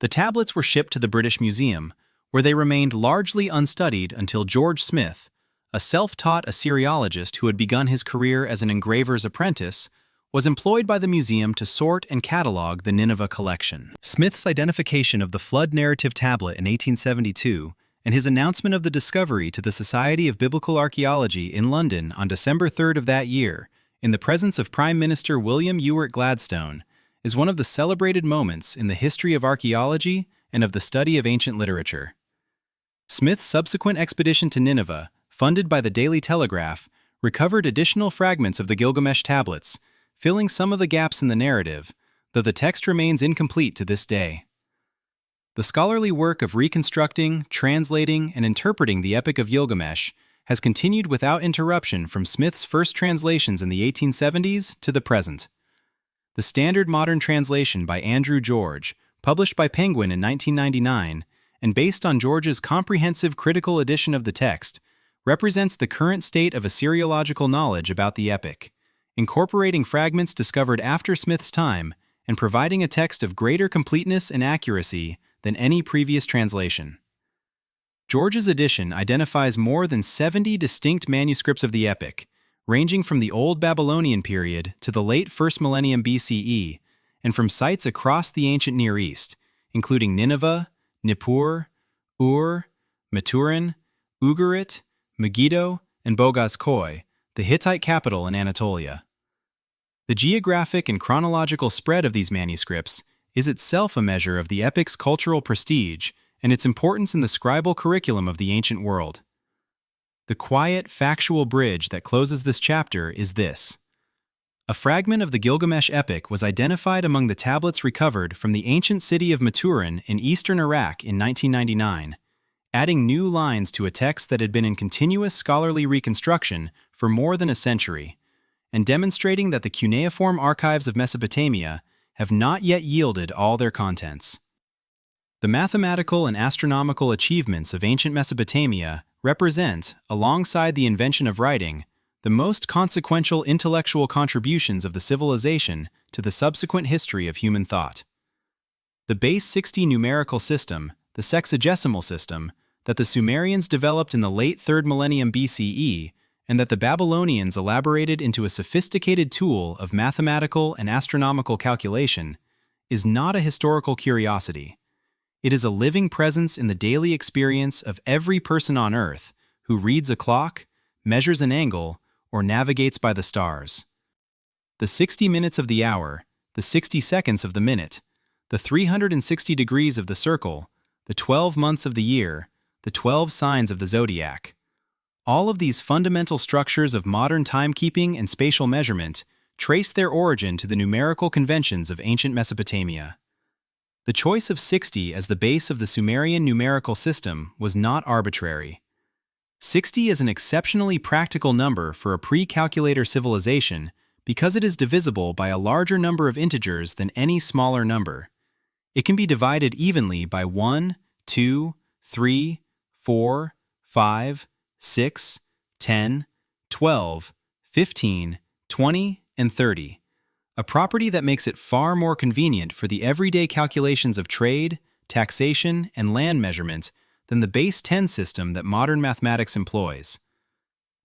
The tablets were shipped to the British Museum, where they remained largely unstudied until George Smith, a self-taught Assyriologist who had begun his career as an engraver's apprentice, was employed by the museum to sort and catalog the Nineveh collection. Smith's identification of the flood narrative tablet in 1872 and his announcement of the discovery to the Society of Biblical Archaeology in London on December 3rd of that year, in the presence of Prime Minister William Ewart Gladstone, is one of the celebrated moments in the history of archaeology and of the study of ancient literature. Smith's subsequent expedition to Nineveh, funded by the Daily Telegraph, recovered additional fragments of the Gilgamesh tablets, filling some of the gaps in the narrative, though the text remains incomplete to this day. The scholarly work of reconstructing, translating, and interpreting the Epic of Gilgamesh has continued without interruption from Smith's first translations in the 1870s to the present. The Standard Modern Translation by Andrew George, published by Penguin in 1999, and based on George's comprehensive critical edition of the text, represents the current state of Assyriological knowledge about the epic, incorporating fragments discovered after Smith's time and providing a text of greater completeness and accuracy than any previous translation. George's edition identifies more than 70 distinct manuscripts of the epic, ranging from the Old Babylonian period to the late 1st millennium BCE, and from sites across the ancient Near East, including Nineveh, Nippur, Ur, Maturin, Ugarit, Megiddo, and Boghaz-Köi, the Hittite capital in Anatolia. The geographic and chronological spread of these manuscripts is itself a measure of the epic's cultural prestige and its importance in the scribal curriculum of the ancient world. The quiet, factual bridge that closes this chapter is this. A fragment of the Gilgamesh epic was identified among the tablets recovered from the ancient city of Maturin in eastern Iraq in 1999, adding new lines to a text that had been in continuous scholarly reconstruction for more than a century, and demonstrating that the cuneiform archives of Mesopotamia have not yet yielded all their contents. The mathematical and astronomical achievements of ancient Mesopotamia represent, alongside the invention of writing, the most consequential intellectual contributions of the civilization to the subsequent history of human thought. The base 60 numerical system, the sexagesimal system, that the Sumerians developed in the late 3rd millennium BCE, and that the Babylonians elaborated into a sophisticated tool of mathematical and astronomical calculation, is not a historical curiosity. It is a living presence in the daily experience of every person on Earth who reads a clock, measures an angle, or navigates by the stars. The 60 minutes of the hour, the 60 seconds of the minute, the 360 degrees of the circle, the 12 months of the year, the 12 signs of the zodiac. All of these fundamental structures of modern timekeeping and spatial measurement trace their origin to the numerical conventions of ancient Mesopotamia. The choice of 60 as the base of the Sumerian numerical system was not arbitrary. 60 is an exceptionally practical number for a pre-calculator civilization because it is divisible by a larger number of integers than any smaller number. It can be divided evenly by 1, 2, 3, 4, 5, 6, 10, 12, 15, 20, and 30. A property that makes it far more convenient for the everyday calculations of trade, taxation, and land measurement than the base 10 system that modern mathematics employs.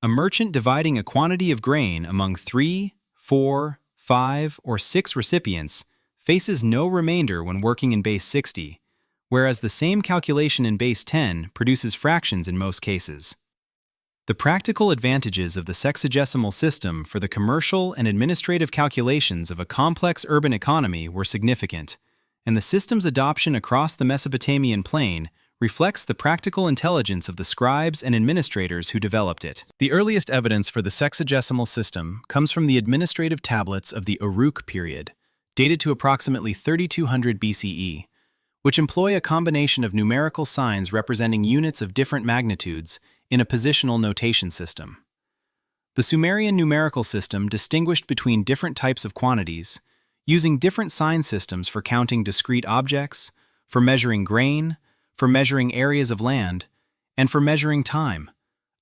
A merchant dividing a quantity of grain among 3, 4, 5, or 6 recipients faces no remainder when working in base 60, whereas the same calculation in base 10 produces fractions in most cases. The practical advantages of the sexagesimal system for the commercial and administrative calculations of a complex urban economy were significant, and the system's adoption across the Mesopotamian plain reflects the practical intelligence of the scribes and administrators who developed it. The earliest evidence for the sexagesimal system comes from the administrative tablets of the Uruk period, dated to approximately 3200 BCE, which employ a combination of numerical signs representing units of different magnitudes in a positional notation system. The Sumerian numerical system distinguished between different types of quantities, using different sign systems for counting discrete objects, for measuring grain, for measuring areas of land, and for measuring time,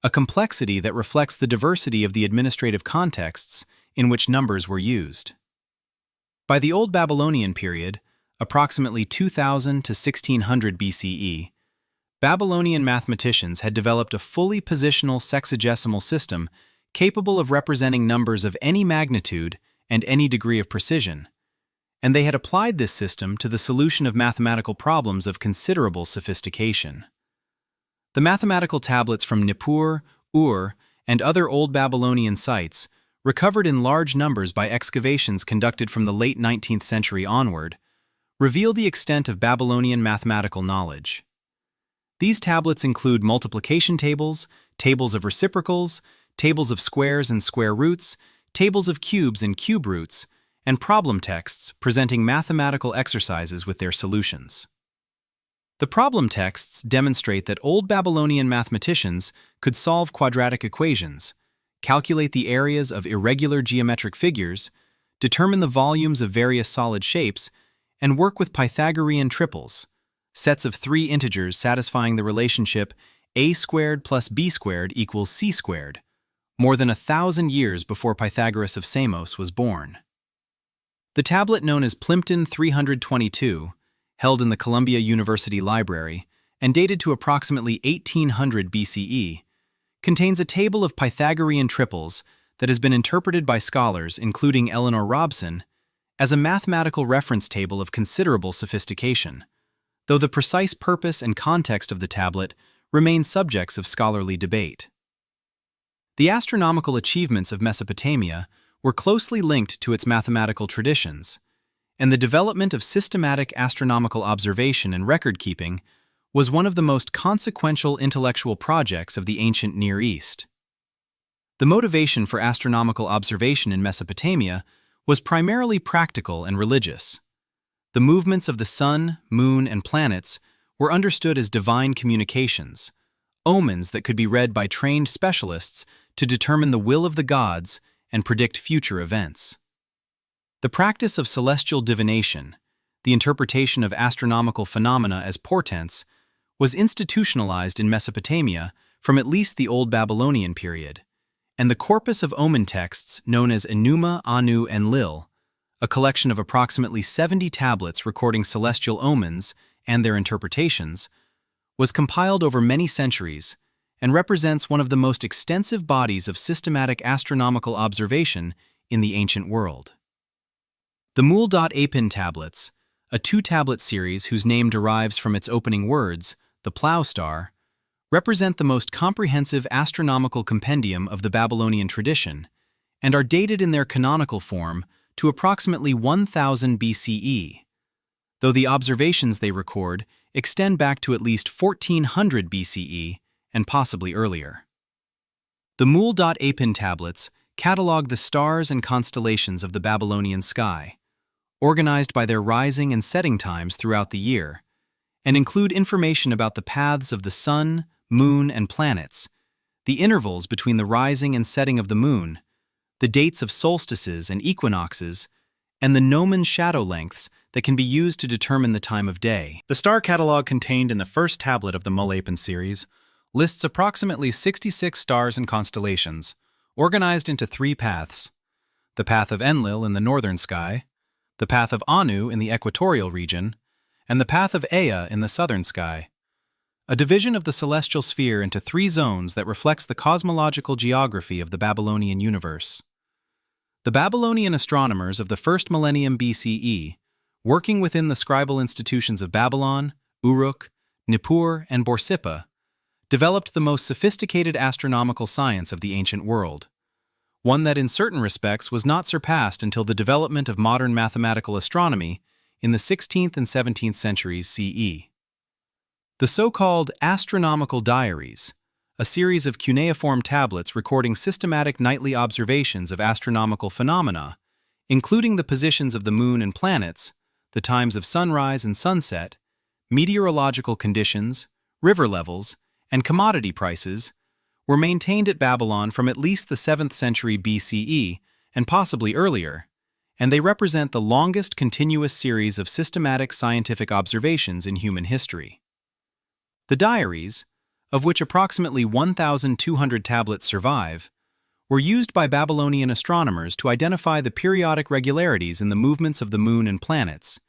a complexity that reflects the diversity of the administrative contexts in which numbers were used. By the Old Babylonian period, approximately 2000 to 1600 BCE, Babylonian mathematicians had developed a fully positional sexagesimal system capable of representing numbers of any magnitude and any degree of precision, and they had applied this system to the solution of mathematical problems of considerable sophistication. The mathematical tablets from Nippur, Ur, and other Old Babylonian sites, recovered in large numbers by excavations conducted from the late 19th century onward, reveal the extent of Babylonian mathematical knowledge. These tablets include multiplication tables, tables of reciprocals, tables of squares and square roots, tables of cubes and cube roots, and problem texts presenting mathematical exercises with their solutions. The problem texts demonstrate that Old Babylonian mathematicians could solve quadratic equations, calculate the areas of irregular geometric figures, determine the volumes of various solid shapes, and work with Pythagorean triples, sets of 3 integers satisfying the relationship a squared plus b squared equals c squared, more than 1,000 years before Pythagoras of Samos was born. The tablet known as Plimpton 322, held in the Columbia University Library, and dated to approximately 1800 BCE, contains a table of Pythagorean triples that has been interpreted by scholars, including Eleanor Robson, as a mathematical reference table of considerable sophistication, though the precise purpose and context of the tablet remain subjects of scholarly debate. The astronomical achievements of Mesopotamia were closely linked to its mathematical traditions, and the development of systematic astronomical observation and record-keeping was one of the most consequential intellectual projects of the ancient Near East. The motivation for astronomical observation in Mesopotamia was primarily practical and religious. The movements of the sun, moon, and planets were understood as divine communications, omens that could be read by trained specialists to determine the will of the gods and predict future events. The practice of celestial divination, the interpretation of astronomical phenomena as portents, was institutionalized in Mesopotamia from at least the Old Babylonian period, and the corpus of omen texts known as Enuma, Anu, and Lil, a collection of approximately 70 tablets recording celestial omens and their interpretations, was compiled over many centuries and represents one of the most extensive bodies of systematic astronomical observation in the ancient world. The Mul.Apin tablets, a two-tablet series whose name derives from its opening words, the plow star, represent the most comprehensive astronomical compendium of the Babylonian tradition and are dated in their canonical form to approximately 1000 BCE, though the observations they record extend back to at least 1400 BCE and possibly earlier. The Mul.Apin tablets catalog the stars and constellations of the Babylonian sky, organized by their rising and setting times throughout the year, and include information about the paths of the sun, moon, and planets, the intervals between the rising and setting of the moon, the dates of solstices and equinoxes, and the gnomon shadow lengths that can be used to determine the time of day. The star catalog contained in the first tablet of the Mul.Apin series lists approximately 66 stars and constellations, organized into three paths: the path of Enlil in the northern sky, the path of Anu in the equatorial region, and the path of Ea in the southern sky. A division of the celestial sphere into three zones that reflects the cosmological geography of the Babylonian universe. The Babylonian astronomers of the first millennium BCE, working within the scribal institutions of Babylon, Uruk, Nippur, and Borsippa, developed the most sophisticated astronomical science of the ancient world, one that in certain respects was not surpassed until the development of modern mathematical astronomy in the 16th and 17th centuries CE. The so-called astronomical diaries, a series of cuneiform tablets recording systematic nightly observations of astronomical phenomena, including the positions of the moon and planets, the times of sunrise and sunset, meteorological conditions, river levels, and commodity prices, were maintained at Babylon from at least the 7th century BCE and possibly earlier, and they represent the longest continuous series of systematic scientific observations in human history. The diaries, of which approximately 1,200 tablets survive, were used by Babylonian astronomers to identify the periodic regularities in the movements of the moon and planets,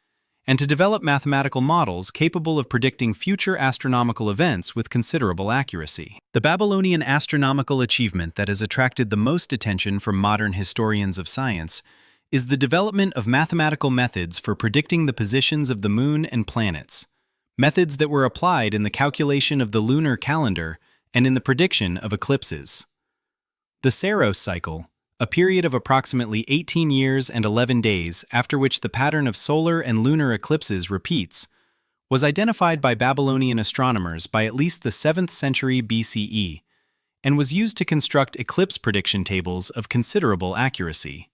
and to develop mathematical models capable of predicting future astronomical events with considerable accuracy. The Babylonian astronomical achievement that has attracted the most attention from modern historians of science is the development of mathematical methods for predicting the positions of the moon and planets, methods that were applied in the calculation of the lunar calendar and in the prediction of eclipses. The Saros cycle, a period of approximately 18 years and 11 days after which the pattern of solar and lunar eclipses repeats, was identified by Babylonian astronomers by at least the 7th century BCE and was used to construct eclipse prediction tables of considerable accuracy.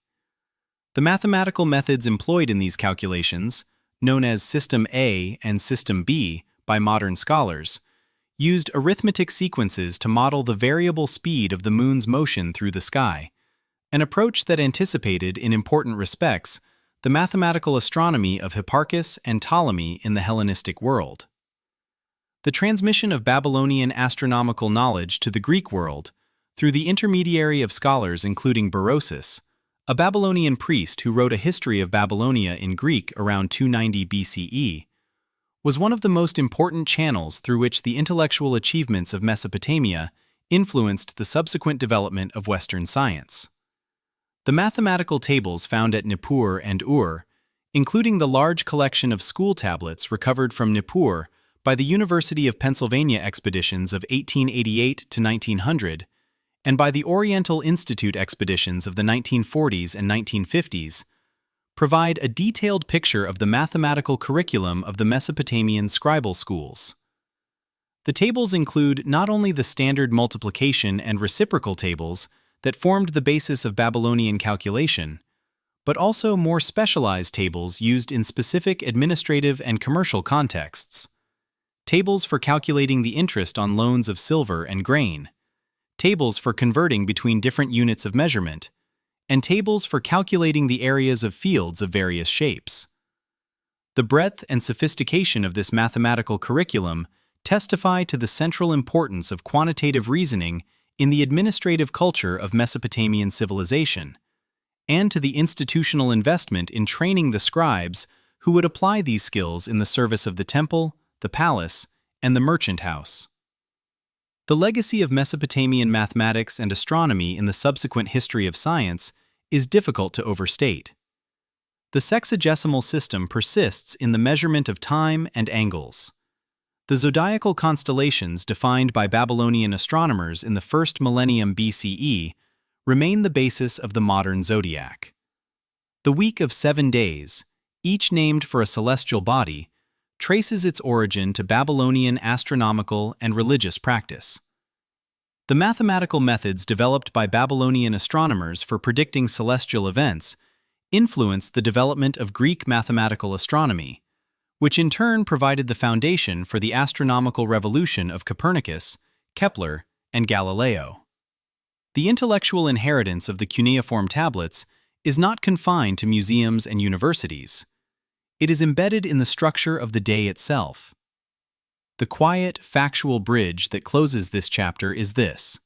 The mathematical methods employed in these calculations, known as System A and System B by modern scholars, used arithmetic sequences to model the variable speed of the moon's motion through the sky, an approach that anticipated, in important respects, the mathematical astronomy of Hipparchus and Ptolemy in the Hellenistic world. The transmission of Babylonian astronomical knowledge to the Greek world, through the intermediary of scholars including Berosus, a Babylonian priest who wrote a history of Babylonia in Greek around 290 BCE, was one of the most important channels through which the intellectual achievements of Mesopotamia influenced the subsequent development of Western science. The mathematical tables found at Nippur and Ur, including the large collection of school tablets recovered from Nippur by the University of Pennsylvania expeditions of 1888 to 1900, and by the Oriental Institute expeditions of the 1940s and 1950s, provide a detailed picture of the mathematical curriculum of the Mesopotamian scribal schools. The tables include not only the standard multiplication and reciprocal tables that formed the basis of Babylonian calculation, but also more specialized tables used in specific administrative and commercial contexts. Tables for calculating the interest on loans of silver and grain, tables for converting between different units of measurement, and tables for calculating the areas of fields of various shapes. The breadth and sophistication of this mathematical curriculum testify to the central importance of quantitative reasoning in the administrative culture of Mesopotamian civilization, and to the institutional investment in training the scribes who would apply these skills in the service of the temple, the palace, and the merchant house. The legacy of Mesopotamian mathematics and astronomy in the subsequent history of science is difficult to overstate. The sexagesimal system persists in the measurement of time and angles. The zodiacal constellations defined by Babylonian astronomers in the first millennium BCE remain the basis of the modern zodiac. The week of 7 days, each named for a celestial body, traces its origin to Babylonian astronomical and religious practice. The mathematical methods developed by Babylonian astronomers for predicting celestial events influenced the development of Greek mathematical astronomy, which in turn provided the foundation for the astronomical revolution of Copernicus, Kepler, and Galileo. The intellectual inheritance of the cuneiform tablets is not confined to museums and universities. It is embedded in the structure of the day itself. The quiet, factual bridge that closes this chapter is this.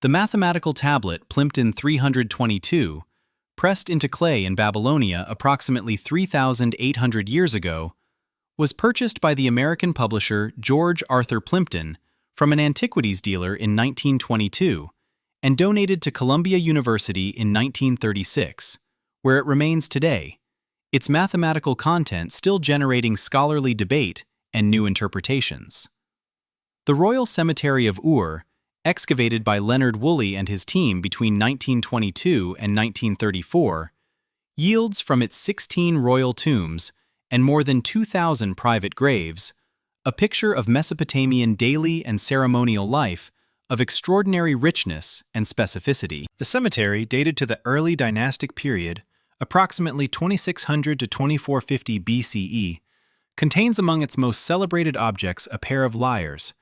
The mathematical tablet Plimpton 322, pressed into clay in Babylonia approximately 3,800 years ago, was purchased by the American publisher George Arthur Plimpton from an antiquities dealer in 1922 and donated to Columbia University in 1936, where it remains today, its mathematical content still generating scholarly debate and new interpretations. The Royal Cemetery of Ur, excavated by Leonard Woolley and his team between 1922 and 1934, yields from its 16 royal tombs and more than 2,000 private graves a picture of Mesopotamian daily and ceremonial life of extraordinary richness and specificity. The cemetery, dated to the early dynastic period, approximately 2600 to 2450 BCE, contains among its most celebrated objects a pair of lyres,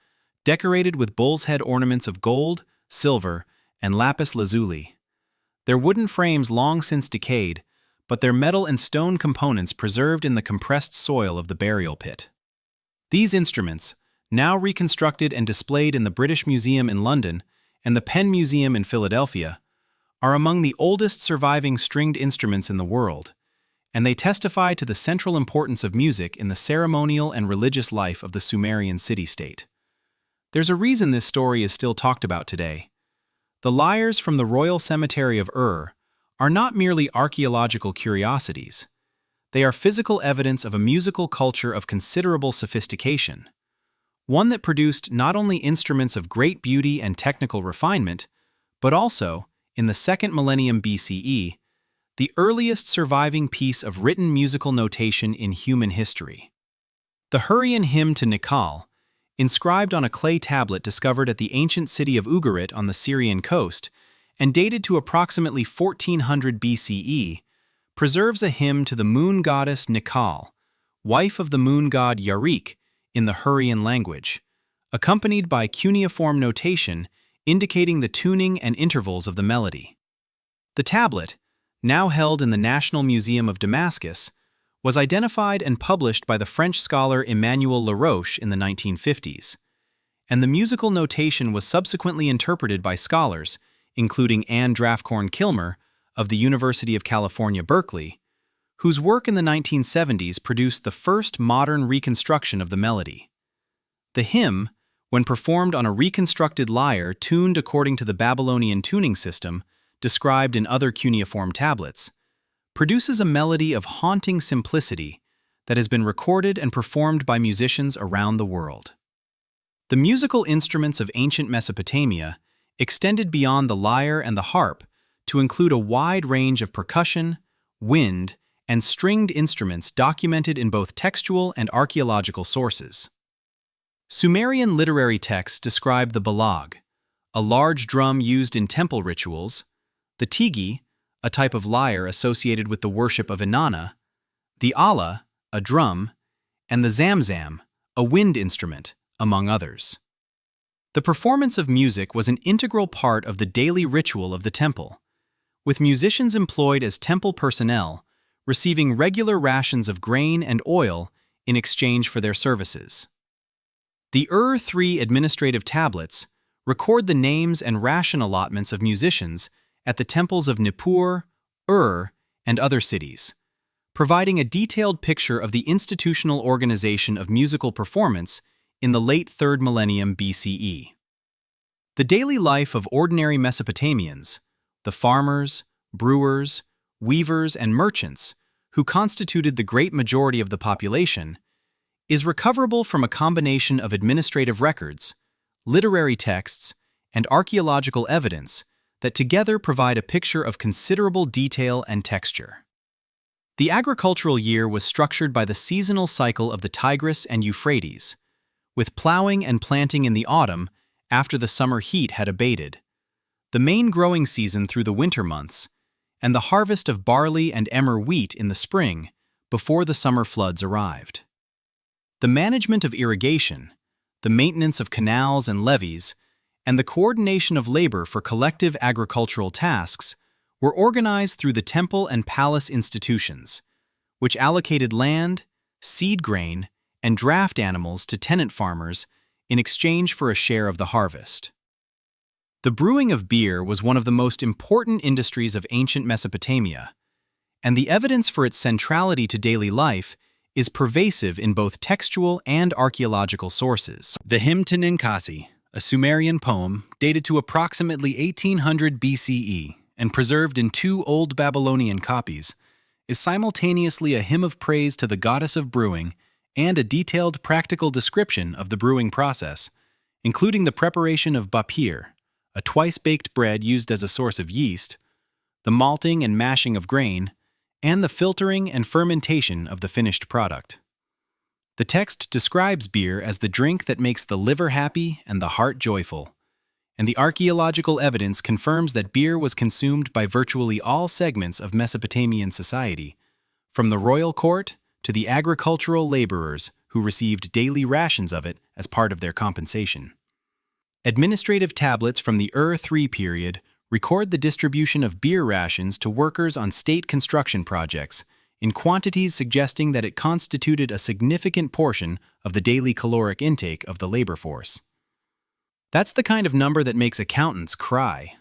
decorated with bull's head ornaments of gold, silver, and lapis lazuli. Their wooden frames long since decayed, but their metal and stone components preserved in the compressed soil of the burial pit. These instruments, now reconstructed and displayed in the British Museum in London and the Penn Museum in Philadelphia, are among the oldest surviving stringed instruments in the world, and they testify to the central importance of music in the ceremonial and religious life of the Sumerian city-state. There's a reason this story is still talked about today. The lyres from the Royal Cemetery of Ur are not merely archaeological curiosities. They are physical evidence of a musical culture of considerable sophistication, one that produced not only instruments of great beauty and technical refinement, but also, in the second millennium BCE, the earliest surviving piece of written musical notation in human history. The Hurrian hymn to Nikal, inscribed on a clay tablet discovered at the ancient city of Ugarit on the Syrian coast and dated to approximately 1400 BCE, preserves a hymn to the moon goddess Nikal, wife of the moon god Yarik, in the Hurrian language, accompanied by cuneiform notation indicating the tuning and intervals of the melody. The tablet, now held in the National Museum of Damascus, was identified and published by the French scholar Emmanuel Laroche in the 1950s, and the musical notation was subsequently interpreted by scholars, including Anne Draftcorn Kilmer of the University of California, Berkeley, whose work in the 1970s produced the first modern reconstruction of the melody. The hymn, when performed on a reconstructed lyre tuned according to the Babylonian tuning system described in other cuneiform tablets, produces a melody of haunting simplicity that has been recorded and performed by musicians around the world. The musical instruments of ancient Mesopotamia extended beyond the lyre and the harp to include a wide range of percussion, wind, and stringed instruments documented in both textual and archaeological sources. Sumerian literary texts describe the balag, a large drum used in temple rituals, the tigi, a type of lyre associated with the worship of Inanna, the ala, a drum, and the zamzam, a wind instrument, among others. The performance of music was an integral part of the daily ritual of the temple, with musicians employed as temple personnel receiving regular rations of grain and oil in exchange for their services. The Ur-3 administrative tablets record the names and ration allotments of musicians at the temples of Nippur, Ur, and other cities, providing a detailed picture of the institutional organization of musical performance in the late 3rd millennium BCE. The daily life of ordinary Mesopotamians, the farmers, brewers, weavers, and merchants, who constituted the great majority of the population, is recoverable from a combination of administrative records, literary texts, and archaeological evidence that together provide a picture of considerable detail and texture. The agricultural year was structured by the seasonal cycle of the Tigris and Euphrates, with plowing and planting in the autumn after the summer heat had abated, the main growing season through the winter months, and the harvest of barley and emmer wheat in the spring before the summer floods arrived. The management of irrigation, the maintenance of canals and levees, and the coordination of labor for collective agricultural tasks were organized through the temple and palace institutions, which allocated land, seed grain, and draft animals to tenant farmers in exchange for a share of the harvest. The brewing of beer was one of the most important industries of ancient Mesopotamia, and the evidence for its centrality to daily life is pervasive in both textual and archaeological sources. The Hymn to Ninkasi, a Sumerian poem dated to approximately 1800 BCE and preserved in 2 Old Babylonian copies, is simultaneously a hymn of praise to the goddess of brewing and a detailed practical description of the brewing process, including the preparation of bapir, a twice-baked bread used as a source of yeast, the malting and mashing of grain, and the filtering and fermentation of the finished product. The text describes beer as the drink that makes the liver happy and the heart joyful, and the archaeological evidence confirms that beer was consumed by virtually all segments of Mesopotamian society, from the royal court to the agricultural laborers who received daily rations of it as part of their compensation. Administrative tablets from the Ur-3 period record the distribution of beer rations to workers on state construction projects in quantities suggesting that it constituted a significant portion of the daily caloric intake of the labor force. That's the kind of number that makes accountants cry.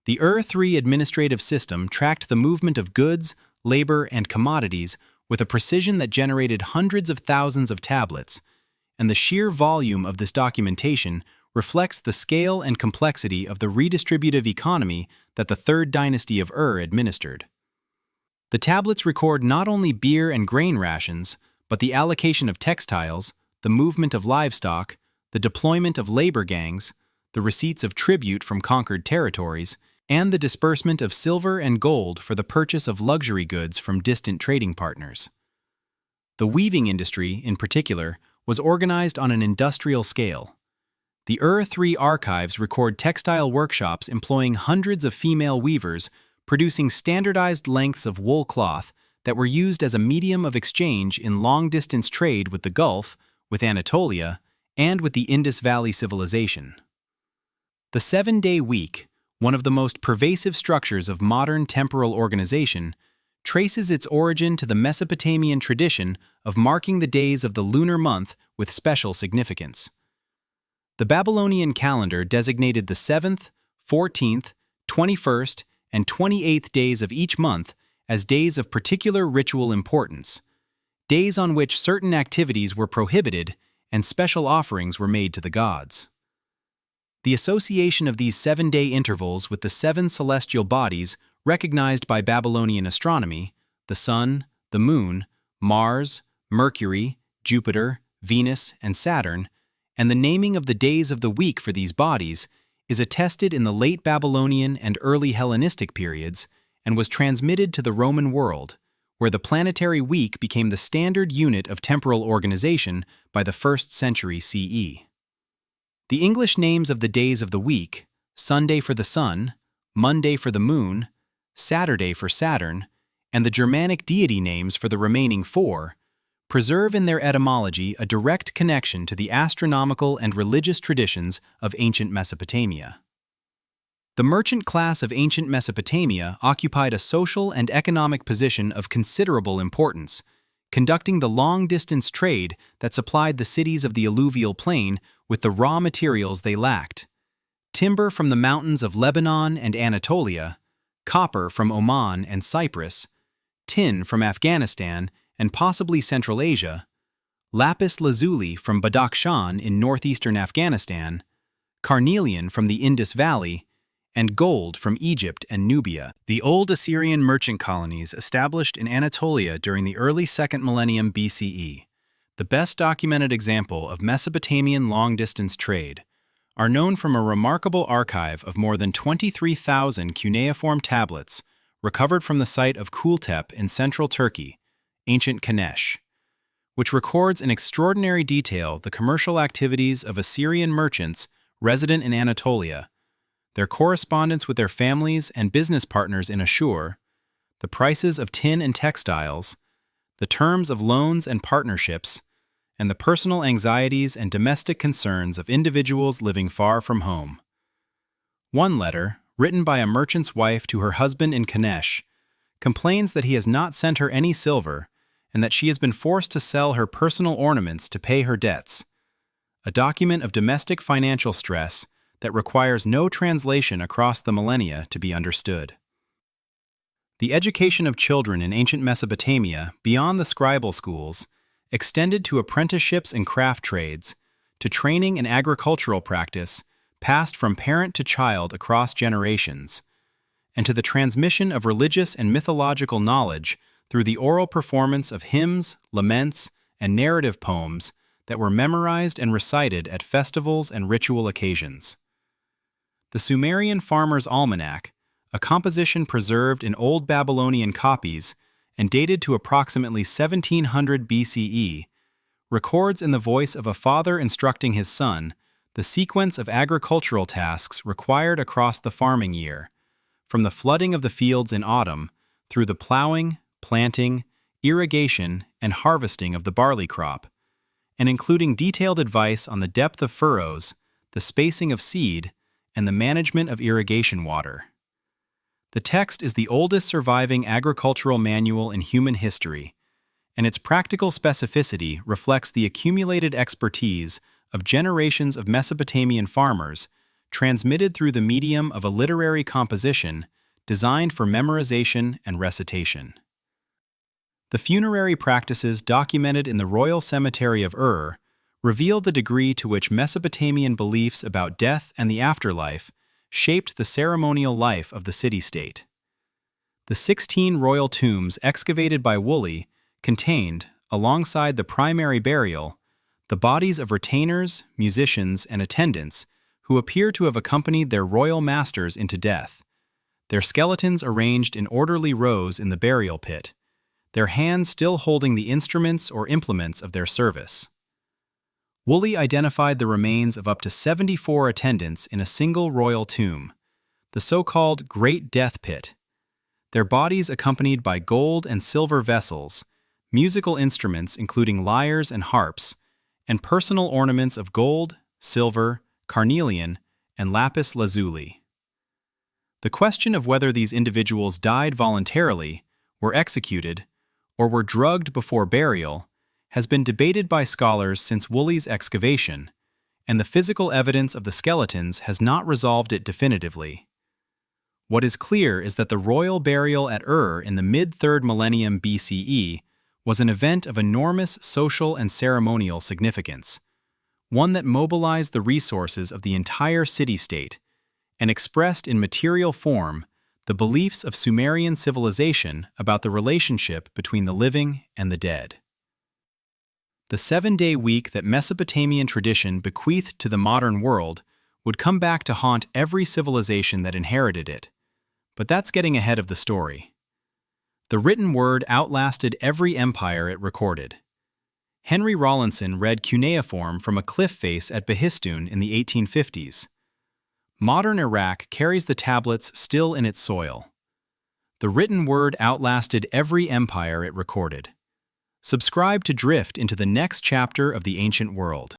The Ur-3 administrative system tracked the movement of goods, labor, and commodities with a precision that generated hundreds of thousands of tablets, and the sheer volume of this documentation reflects the scale and complexity of the redistributive economy that the Third Dynasty of Ur administered. The tablets record not only beer and grain rations, but the allocation of textiles, the movement of livestock, the deployment of labor gangs, the receipts of tribute from conquered territories, and the disbursement of silver and gold for the purchase of luxury goods from distant trading partners. The weaving industry, in particular, was organized on an industrial scale. The Ur-3 archives record textile workshops employing hundreds of female weavers producing standardized lengths of wool cloth that were used as a medium of exchange in long-distance trade with the Gulf, with Anatolia, and with the Indus Valley civilization. The 7-day week, one of the most pervasive structures of modern temporal organization, traces its origin to the Mesopotamian tradition of marking the days of the lunar month with special significance. The Babylonian calendar designated the 7th, 14th, 21st, and 28th days of each month as days of particular ritual importance, days on which certain activities were prohibited and special offerings were made to the gods. The association of these 7-day intervals with the 7 celestial bodies recognized by Babylonian astronomy, the Sun, the Moon, Mars, Mercury, Jupiter, Venus, and Saturn, and the naming of the days of the week for these bodies, is attested in the late Babylonian and early Hellenistic periods and was transmitted to the Roman world, where the planetary week became the standard unit of temporal organization by the 1st century CE. The English names of the days of the week, Sunday for the Sun, Monday for the Moon, Saturday for Saturn, and the Germanic deity names for the remaining 4, preserve in their etymology a direct connection to the astronomical and religious traditions of ancient Mesopotamia. The merchant class of ancient Mesopotamia occupied a social and economic position of considerable importance, conducting the long-distance trade that supplied the cities of the alluvial plain with the raw materials they lacked: timber from the mountains of Lebanon and Anatolia, copper from Oman and Cyprus, tin from Afghanistan and possibly Central Asia, lapis lazuli from Badakhshan in northeastern Afghanistan, carnelian from the Indus Valley, and gold from Egypt and Nubia. The old Assyrian merchant colonies established in Anatolia during the early 2nd millennium BCE, the best documented example of Mesopotamian long-distance trade, are known from a remarkable archive of more than 23,000 cuneiform tablets recovered from the site of Kultepe in central Turkey, ancient Kanesh, which records in extraordinary detail the commercial activities of Assyrian merchants resident in Anatolia, their correspondence with their families and business partners in Ashur, the prices of tin and textiles, the terms of loans and partnerships, and the personal anxieties and domestic concerns of individuals living far from home. One letter, written by a merchant's wife to her husband in Kanesh, complains that he has not sent her any silver and that she has been forced to sell her personal ornaments to pay her debts, a document of domestic financial stress that requires no translation across the millennia to be understood. The education of children in ancient Mesopotamia beyond the scribal schools extended to apprenticeships and craft trades, to training in agricultural practice passed from parent to child across generations, and to the transmission of religious and mythological knowledge through the oral performance of hymns, laments, and narrative poems that were memorized and recited at festivals and ritual occasions. The Sumerian Farmer's Almanac, a composition preserved in Old Babylonian copies and dated to approximately 1700 BCE, records in the voice of a father instructing his son the sequence of agricultural tasks required across the farming year, from the flooding of the fields in autumn through the plowing, planting, irrigation, and harvesting of the barley crop, and including detailed advice on the depth of furrows, the spacing of seed, and the management of irrigation water. The text is the oldest surviving agricultural manual in human history, and its practical specificity reflects the accumulated expertise of generations of Mesopotamian farmers transmitted through the medium of a literary composition designed for memorization and recitation. The funerary practices documented in the royal cemetery of Ur reveal the degree to which Mesopotamian beliefs about death and the afterlife shaped the ceremonial life of the city-state. The 16 royal tombs excavated by Woolley contained, alongside the primary burial, the bodies of retainers, musicians, and attendants who appear to have accompanied their royal masters into death, their skeletons arranged in orderly rows in the burial pit, their hands still holding the instruments or implements of their service. Woolley identified the remains of up to 74 attendants in a single royal tomb, the so-called Great Death Pit, their bodies accompanied by gold and silver vessels, musical instruments including lyres and harps, and personal ornaments of gold, silver, carnelian, and lapis lazuli. The question of whether these individuals died voluntarily, were executed, or were drugged before burial has been debated by scholars since Woolley's excavation, and the physical evidence of the skeletons has not resolved it definitively. What is clear is that the royal burial at Ur in the mid-3rd millennium BCE was an event of enormous social and ceremonial significance, one that mobilized the resources of the entire city-state and expressed in material form the beliefs of Sumerian civilization about the relationship between the living and the dead. The 7-day week that Mesopotamian tradition bequeathed to the modern world would come back to haunt every civilization that inherited it. But that's getting ahead of the story. The written word outlasted every empire it recorded. Henry Rawlinson read cuneiform from a cliff face at Behistun in the 1850s. Modern Iraq carries the tablets still in its soil. The written word outlasted every empire it recorded. Subscribe to drift into the next chapter of the ancient world.